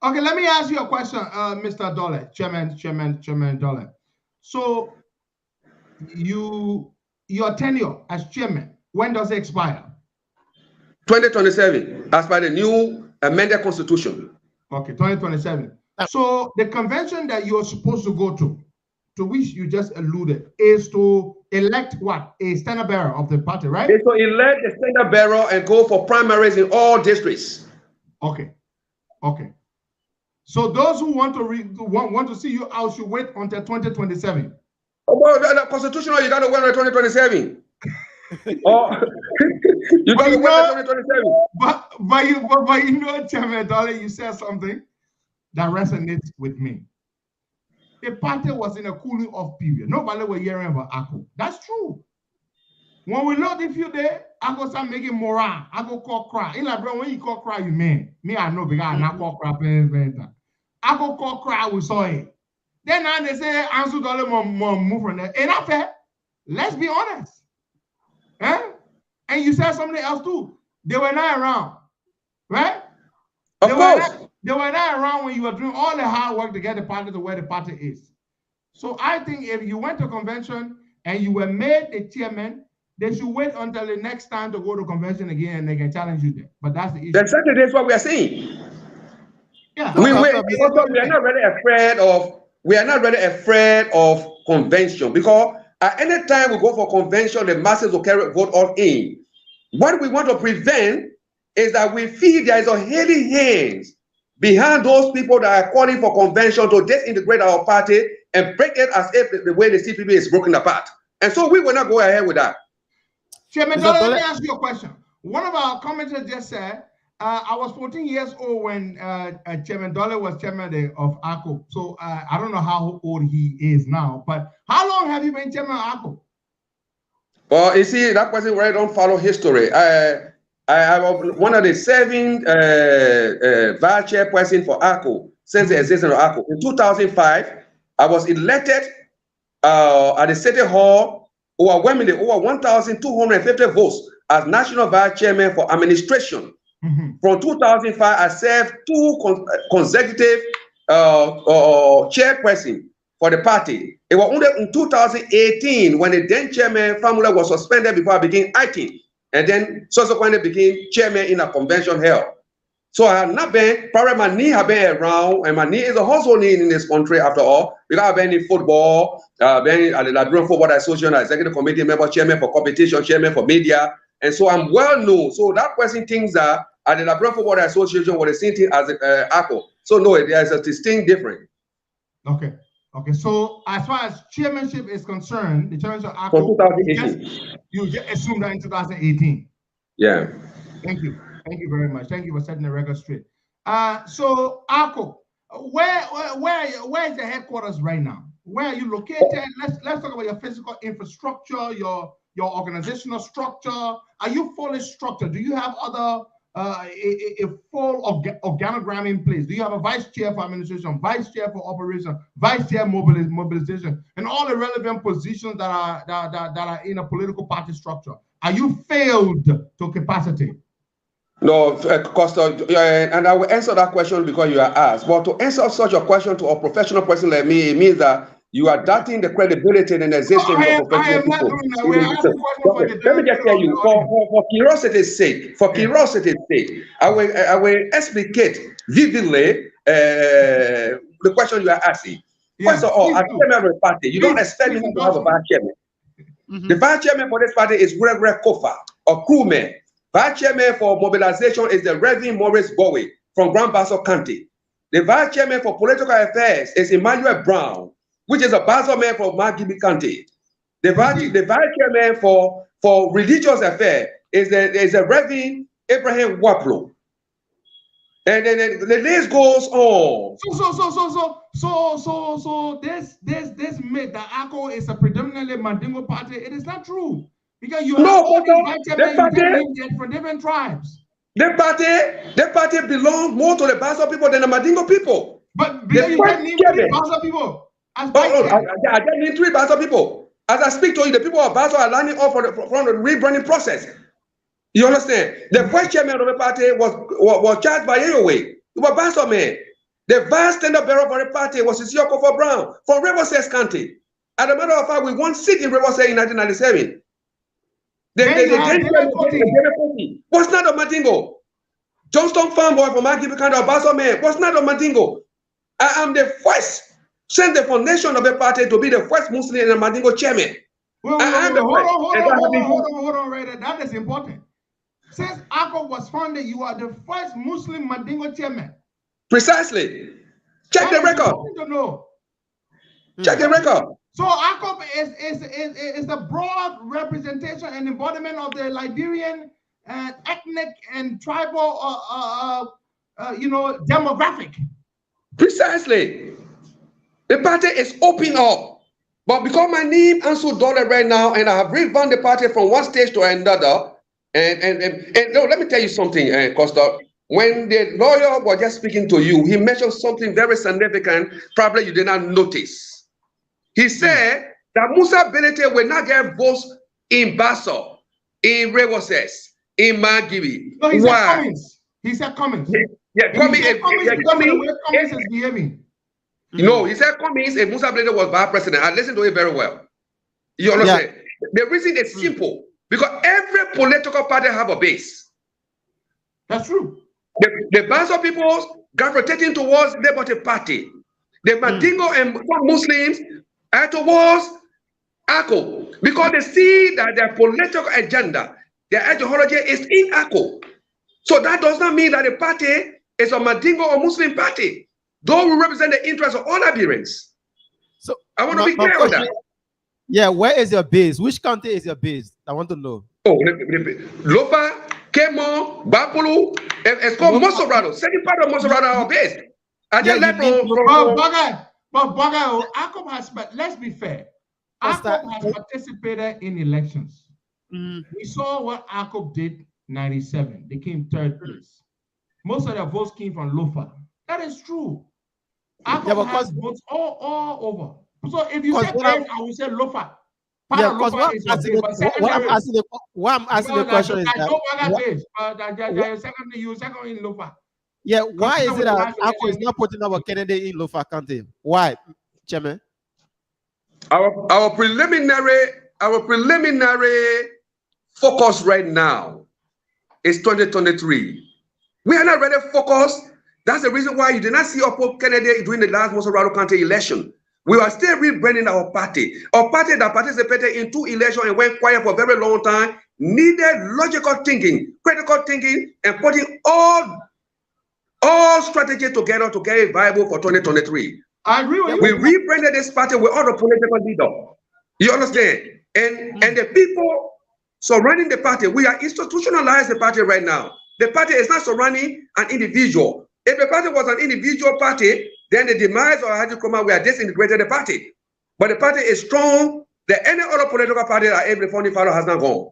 Okay, let me ask you a question, Mr. Dole, Chairman Dole. So your tenure as chairman, when does it expire? 2027, as per the new amended constitution. Okay, 2027. So the convention that you're supposed to go to which you just alluded, is to elect what? A standard bearer of the party, right? It's to elect the standard bearer and go for primaries in all districts. Okay. So those who want to see you out should wait until 2027. Oh, well, the constitutional, you got to wait until 2027. Oh, you got to wait until 2027. But you know, Chairman Dolly, you said something that resonates with me. The party was in a cooling off period. Nobody was hearing about ARCO. That's true. When we load the few days, I go start making morale. I go call cry. In like, bro, when you call cry, you mean me? I know because I not call cry. I go call cry. We saw it. Then now they say answer dollar more move from there. Ain't that fair? Let's be honest. Eh? And you said something else too. They were not around, right? Of course. They were not around when you were doing all the hard work to get the party to where the party is. So I think if you went to convention and you were made the chairman, they should wait until the next time to go to convention again and they can challenge you there. But that's the issue. Exactly, that's what we are saying. Yeah. We are not really afraid of convention because at any time we go for convention, the masses will carry vote all in. What we want to prevent is that we feel there is a heavy hands behind those people that are calling for convention to disintegrate our party and break it as if the way the CPP is broken apart. And so we will not go ahead with that. Chairman, let me ask you a question. One of our commenters just said, I was 14 years old when Chairman Dollar was chairman of ARCO. So I don't know how old he is now, but how long have you been chairman of ARCO? Well, you see, that person really don't follow history. I was one of the 7 vice chairperson for ARCO since the existence of ARCO. In 2005, I was elected at the City Hall overwhelmingly over 1,250 votes as national vice chairman for administration. From 2005, I served 2 consecutive chairperson for the party. It was only in 2018 when the then chairman formula was suspended before I became acting, and then subsequently became chairman in a convention held. So I have not been, probably my knee have been around, and my knee is a household knee in this country after all, because I've been in football, been at the Liberian Football Association, executive committee member, chairman for competition, chairman for media, and so I'm well known. So that person thinks that at the Liberian Football Association was the same thing as ARCO. So no, there's a distinct difference. Okay. So as far as chairmanship is concerned, the chairmanship of For ARCO, 2018. you just assumed that in 2018. Yeah. Thank you very much. Thank you for setting the record straight. So ARCO, where is the headquarters right now? Where are you located? Let's talk about your physical infrastructure, your organizational structure. Are you fully structured? Do you have other a full organogram in place? Do you have a vice chair for administration, vice chair for operation, vice chair mobilization, and all the relevant positions that are in a political party structure? Are you failed to capacity? No, Costa, and I will answer that question because you are asked. But to answer such a question to a professional person like me, it means that you are doubting the credibility and existence of professional people. Let me just tell you, for curiosity's sake, I will explicate vividly the question you are asking. First of all, as chairman of the party, you don't expect me to have a vice chairman. The vice chairman for this party is Gregory Kofa, a crewman. Vice chairman for mobilization is the Reverend Maurice Bowie. from Grand Bassa County. The vice chairman for political affairs is Emmanuel Brown, which is a Bassa man from Magibi County. The vice chairman for religious affairs is a Reverend Abraham Waplo. And then the list goes on. So this myth that ARCO is a predominantly Mandingo party, it is not true. Because you have all these vice chairmen from different tribes. The party belongs more to the Bassa people than the Mandingo people. But because you can name 3 Bassa people. I can name 3 Bassa people. As I speak to you, the people of Bassa are lining up from the rebranding process. You understand? The vice chairman of the party was charged by AOA. He was Bassa man. The vice standard bearer for the party was Isioko for Brown from Riverside County. As a matter of fact, we won seat in Riverside in 1997. The was not a Mandingo. Johnston farm boy from Magibi County of Bassa man was not a Mandingo. I am the first, since the foundation of the party, to be the first Muslim and a Mandingo chairman. Hold on, right there. That is important. Since ARCO was founded, you are the first Muslim Mandingo chairman. Precisely. Check the record. Check the record. So ARCO is the broad representation and embodiment of the Liberian ethnic and tribal, demographic. Precisely. The party is open up. But because my name Ansu Dole right now, and I have revamped the party from one stage to another, and no, let me tell you something, Costa. When the lawyer was just speaking to you, he mentioned something very significant, probably you did not notice. He said that Musa Benete will not get votes in Bassa, in Rewoses, in Magibi. No, he said Cummings. He said Cummings. Yeah, Cummings is behaving. No, he said Cummings if Musa Benete was vice president. I listened to it very well. You understand? Yeah. The reason is simple. Because every political party have a base. That's true. The Bassa people gravitating towards Liberty Party. The Mandingo and Muslims are towards ARCO because they see that their political agenda, their ideology is in ARCO. So that does not mean that the party is a Mandingo or Muslim party. Though we represent the interests of all Iberians. So I want to be clear on that. Yeah, where is your base? Which county is your base? I want to know. Oh, Lofa, Kemo, Bapulu, it's called Mosorado. Second part of Mosorado are our base. I just left But ARCO has, but let's be fair. ARCO has participated in elections. We saw what ARCO did 97. They came 3rd place. Most of their votes came from Lofa. That is true. ARCO has votes all over. So if you say base, I would say Lofa. Why I'm asking the question is that second in Lofa. Yeah, why is it that ARCO is not putting our candidate in Lofa County? Why, Chairman? Our preliminary focus right now is 2023. We are not ready to focus. That's the reason why you did not see our candidate during the last Mosorado County election. We are still rebranding our party. Our party that participated in 2 elections and went quiet for a very long time needed logical thinking, critical thinking, and putting all strategy together to get it viable for 2023. I agree with you. We rebranded this party with all the political leaders. You understand? And the people surrounding the party, we are institutionalized the party right now. The party is not surrounding an individual. If the party was an individual party, then the demise of Haji Kroma, we are disintegrated the party. But the party is strong that any other political party that every founding father has not gone.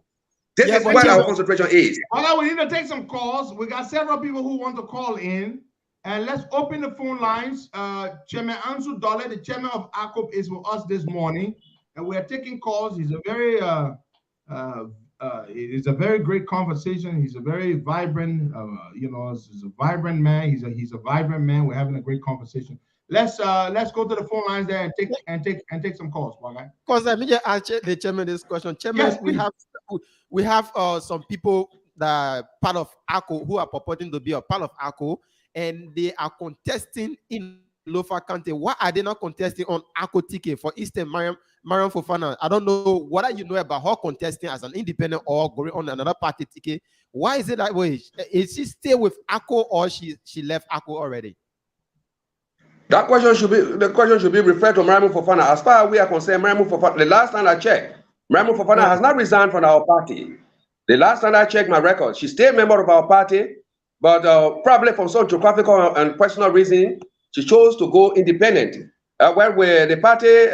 This is where our concentration is. Well, we need to take some calls. We got several people who want to call in. And let's open the phone lines. Chairman Ansu Dole, the chairman of ARCO, is with us this morning. And we are taking calls. He's a very it's a very great conversation. He's a very vibrant, he's a vibrant man. He's a vibrant man. We're having a great conversation. Let's go to the phone lines there and take some calls. Because let me just ask the chairman this question. Chairman, yes, we have some people that are part of ARCO who are purporting to be a part of ARCO, and they are contesting in Lofa County. Why are they not contesting on ARCO ticket? For Eastern Mariam, Mariam Fofana, I don't know what you know about her contesting as an independent or going on another party ticket. Why is it that way? Is she still with ARCO or she left ARCO already? The question should be referred to Mariam Fofana. As far as we are concerned, Mariam Fofana, the last time I checked, Mariam Fofana has not resigned from our party. The last time I checked my record, she stayed a member of our party, but probably from some geographical and personal reason, she chose to go independent. When the party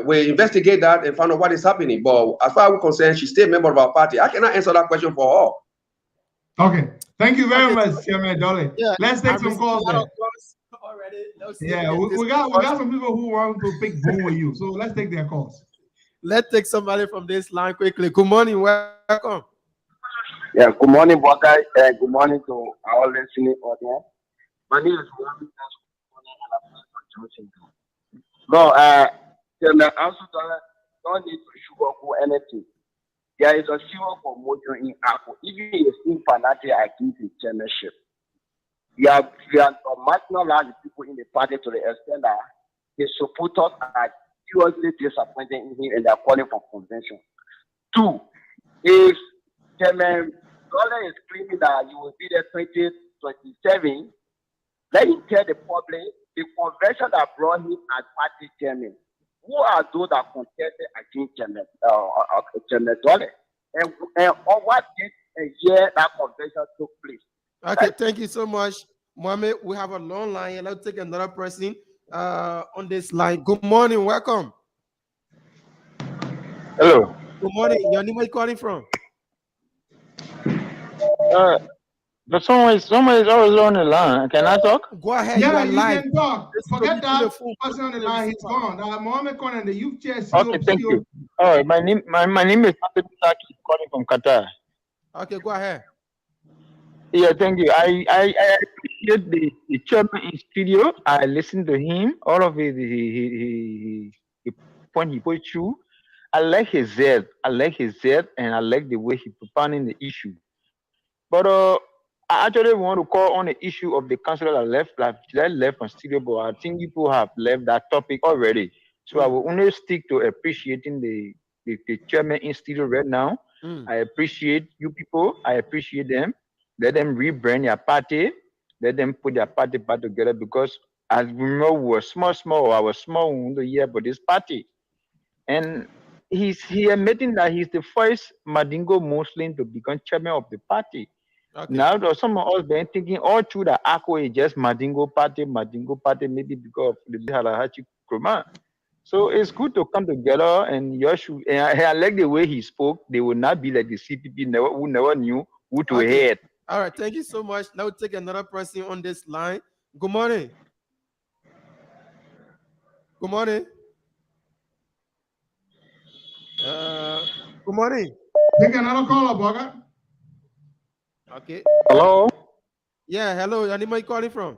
will investigate that and find out what is happening. But as far as we're concerned, she stayed a member of our party. I cannot answer that question for her. Okay. Thank you very much, Chairman Dolly. Yeah, let's take some calls. Yeah, we got some people who want to pick bone with you. So let's take their calls. Let's take somebody from this line quickly. Good morning. Welcome. Yeah, good morning, Bokai, and good morning to our listening audience. My name is Mohammed and I'm from Johnson. No, Chairman, also don't need to sugarcoat anything. There is a serious promotion in ARCO. Even if it's fanatic against the chairmanship. We are marginalized people in the party to the extent that the supporters are seriously disappointed in him and they are calling for convention. 2, if Chairman Dollar is claiming that you will be there 2027, let him tell the public the convention that brought him as party chairman. Who are those that contested against Chairman Dollar? And on what date and year that convention took place? Okay, thank you so much, Mohammed. We have a long line. Let's take another person on this line. Good morning, welcome. Hello. Good morning. Your name, where you calling from? But someone is always on the line. Can I talk? Go ahead. Yeah, you can talk. Forget that person on the line. He's gone. Mohammed Khan and the youth chair. Okay, thank you. All right, my name is Saki, calling from Qatar. Okay, go ahead. Yeah, thank you. I appreciate the chairman in studio. I listened to him. All of it, he point he put through. I like his zeal. And I like the way he propounding the issue. But I actually want to call on the issue of the councillor that left from studio. But I think people have left that topic already. So I will only stick to appreciating the chairman in studio right now. I appreciate you people. I appreciate them. Let them rebrand their party. Let them put their party back together because as we know, we were small. I was small in the year, but this party. And he admitting that he's the first Madingo Muslim to become chairman of the party. Okay. Now, there's some of us been thinking all through the ARCO is just Madingo party, maybe because of the Halahachi Kurma. So it's good to come together and I like the way he spoke. They will not be like the CPP who never knew who to hate. All right, thank you so much. Now we'll take another person on this line. Good morning. Good morning. Good morning. Take another caller, Boga. Okay. Hello. Yeah, hello. Anybody calling from?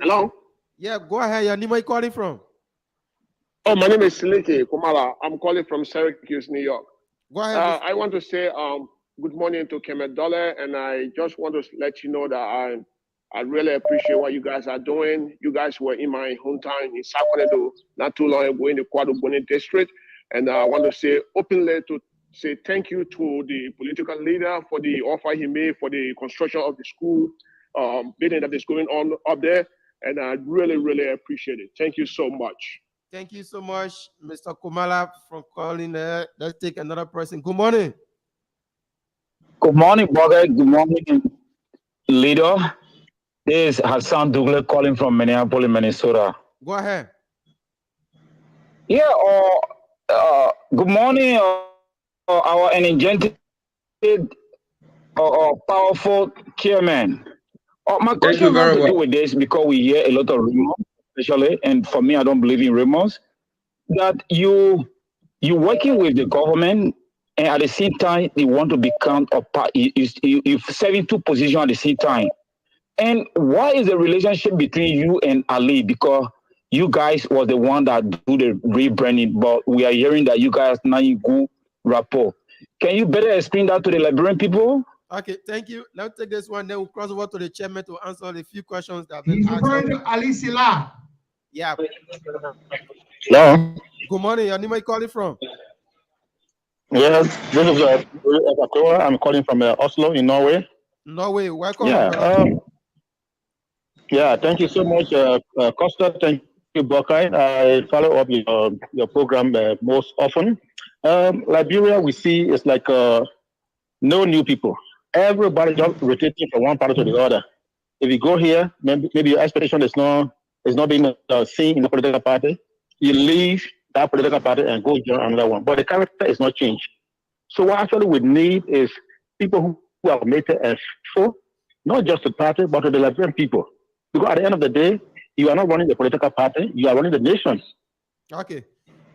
Hello. Yeah, go ahead. Anybody calling from? Oh, my name is Silike Kumala. I'm calling from Syracuse, New York. Go ahead. I want to say good morning to Kemet Dollar, and I just want to let you know that I really appreciate what you guys are doing. You guys were in my hometown in Sacramento not too long ago in the Quadro district, and I want to say openly to say thank you to the political leader for the offer he made for the construction of the school building that is going on up there, and I really, really appreciate it. Thank you so much. Thank you so much, Mr. Kumala, for calling. Let's take another person. Good morning. Good morning, Boga. Good morning, leader. This is Hassan Douglas calling from Minneapolis, Minnesota. Go ahead. Yeah, good morning, our energetic, powerful chairman. My question has to do with this because we hear a lot of rumors, especially, and for me, I don't believe in rumors, that you working with the government and at the same time, you want to become a part, you're serving two positions at the same time. And what is the relationship between you and Ali? Because you guys was the one that do the rebranding, but we are hearing that you guys now in good rapport. Can you better explain that to the Liberian people? Okay, thank you. Let's take this one. Then we'll cross over to the chairman to answer a few questions that he's referring to Ali Sila. Yeah. Hello. Good morning. Your name, where you calling from? Yes, this is I'm calling from Oslo in Norway. Norway. Welcome, my Yeah. brother. Yeah. Thank you so much, Costa. Thank you, Bokai. I follow up your program most often. Liberia, we see is like no new people. Everybody just rotating from one party to the other. If you go here, maybe your expectation is not being seen in the political party. You leave that political party and go join another one. But the character is not changed. So what actually we need is people who are committed and faithful, not just to the party, but to the Liberian people. Because at the end of the day, you are not running the political party, you are running the nation. Okay.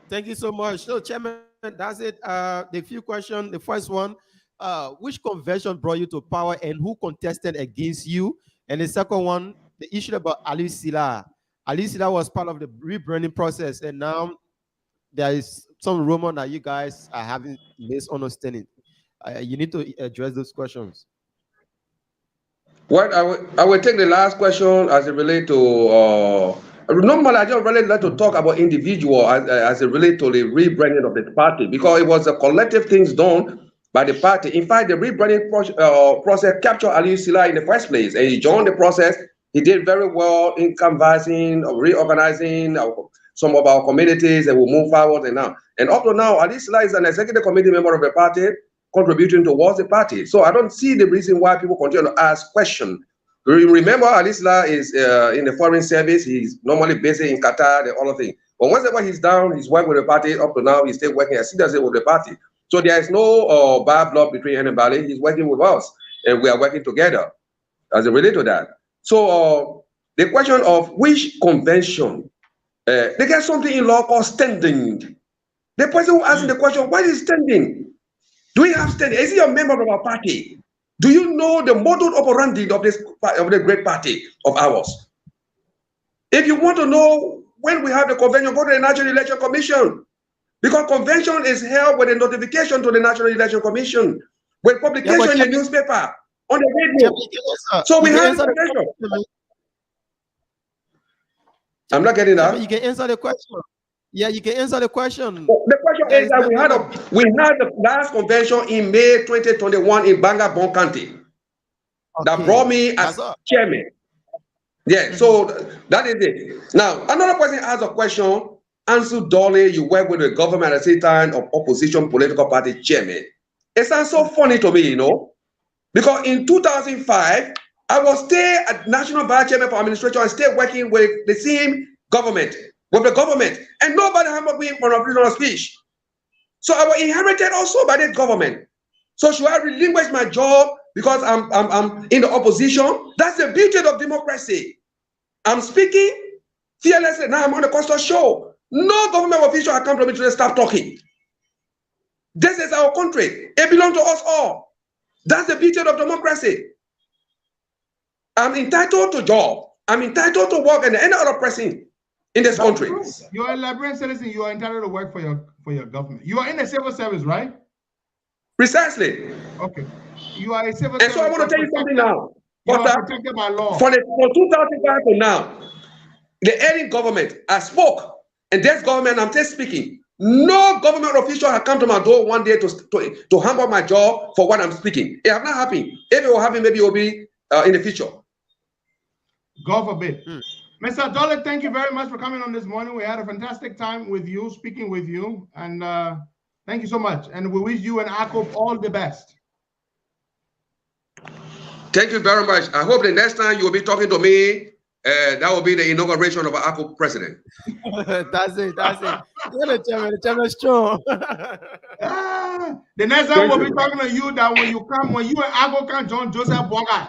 Thank you so much. So, Chairman, that's it. The few questions. The first one, which convention brought you to power and who contested against you? And the second one, the issue about Ali Sila. Ali Sila was part of the rebranding process, and now there is some rumor that you guys are having misunderstanding. You need to address those questions. Well, I will take the last question as it relates to. Normally, I just really like to talk about individual as it relates to the rebranding of the party because it was a collective things done by the party. In fact, the rebranding process captured Ali Sila in the first place, and he joined the process. He did very well in canvassing, reorganizing some of our communities, and we move forward. And up to now, Ali Sila is an executive committee member of the party, contributing towards the party. So I don't see the reason why people continue to ask questions. Remember, Alisla is in the foreign service. He's normally based in Qatar, the other thing. But whenever he's down, he's working with the party. Up to now, he's still working as seriously with the party. So there is no bad blood between anybody. He's working with us, and we are working together as it relates to that. So the question of which convention, they get something in law called standing. The person who asking the question, what is standing? Do we have standing? Is he a member of our party? Do you know the modus operandi of the great party of ours? If you want to know when we have the convention, go to the National Election Commission. Because convention is held with a notification to the National Election Commission, with publication in the newspaper, on the radio. So we have the convention. I'm not getting that. You can answer the question. Yeah, you can answer the question. The question is that we had the last convention in May 2021 in Bangabong County that brought me as chairman. Yeah, so that is it. Now, another person asked a question. Ansu Dolly, you work with the government at the same time of opposition political party chairman. It sounds so funny to me, because in 2005, I was still at National Vice Chairman for Administration and still working with the same government. And nobody hammered me for a freedom of speech. So I was inherited also by the government. So should I relinquish my job because I'm in the opposition? That's the beauty of democracy. I'm speaking fearlessly. Now I'm on the Costa Show. No government official has come to me to stop talking. This is our country. It belongs to us all. That's the beauty of democracy. I'm entitled to job. I'm entitled to work and any other person in this country. You're a Liberian citizen. You are entitled to work for your government. You are in the civil service, right? Precisely. Okay. You are a civil service. And so I want to tell you something now. You are protected by law. From 2005 to now, the Erin government, I spoke, and this government, I'm just speaking. No government official has come to my door one day to hamper my job for what I'm speaking. It has not happened. If it will happen, maybe it will be in the future. God forbid. Mr. Dolly, thank you very much for coming on this morning. We had a fantastic time with you, speaking with you, and thank you so much. And we wish you and ARCO all the best. Thank you very much. I hope the next time you will be talking to me, that will be the inauguration of an ARCO president. That's it. The chairman is strong. The next time we'll be talking to you that when you and ARCO can join Joseph Bogai.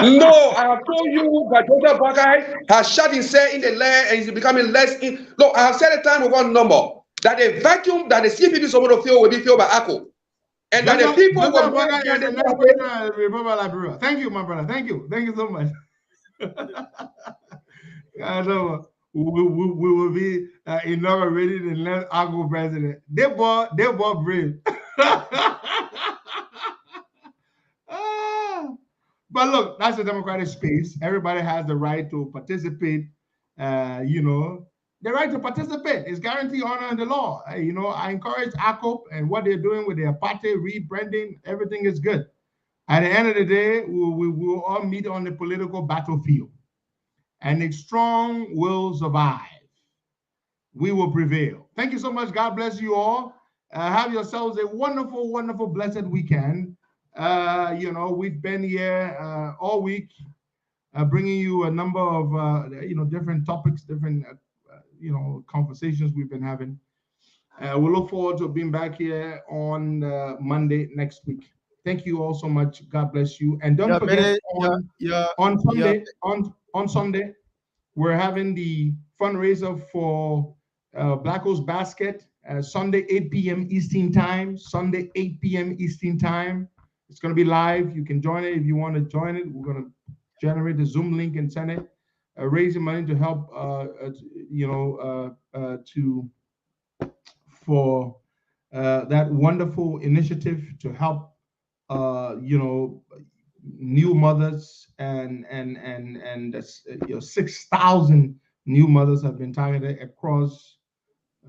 No, I have told you that Joseph Bogai has shut himself in the land and he's becoming less. Look, I have said a time with one number that the vacuum that the CPP is supposed to fill will be filled by ARCO. And that the people will Thank you, my brother. Thank you so much. We will be inaugurating the next ARCO president. They bought brave. But look, that's a democratic space. Everybody has the right to participate You know, the right to participate is guaranteed honor in the law. You know, I encourage ARCO and what they're doing with their party rebranding. Everything is good. At the end of the day, we will all meet on the political battlefield, and a strong will survive. We will prevail. Thank you so much. God bless you all. Have yourselves a wonderful, wonderful, blessed weekend. You know, we've been here all week, bringing you a number of you know, different topics, different you know, conversations we've been having. We look forward to being back here on Monday next week. Thank you all so much. God bless you. And don't forget on Sunday, we're having the fundraiser for Black Holes Basket. Sunday 8 p.m. Eastern Time. Sunday 8 p.m. Eastern Time. It's going to be live. You can join it if you want to join it. We're going to generate the Zoom link and send it. Raising money to help, you know, for that wonderful initiative to help, you know, new mothers and you know, 6,000 new mothers have been targeted across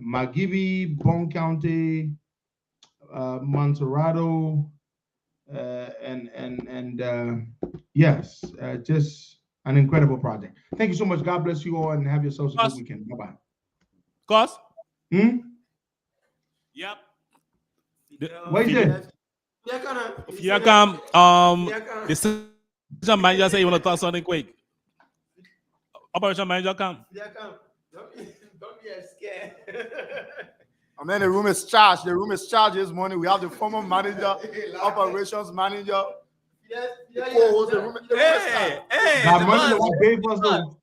Magibi, Bone County, Montserrado, and yes, just an incredible project. Thank you so much. God bless you all, and have yourselves a good weekend. Bye bye. Cos? Hmm? Yep. What is it? Here come the station manager say you want to talk something quick. Operation manager come. Don't be scared. I mean, the room is charged. The room is charged this morning. We have the former manager, operations manager. Yes. The room is charged. That money that we paid for though.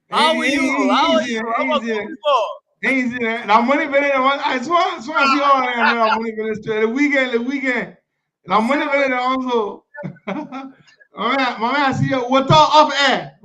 How are you? Easy. Now money better than one. I swear I see all that money better straight. The weekend. Now money better than also. My man, I see you. We'll talk off air.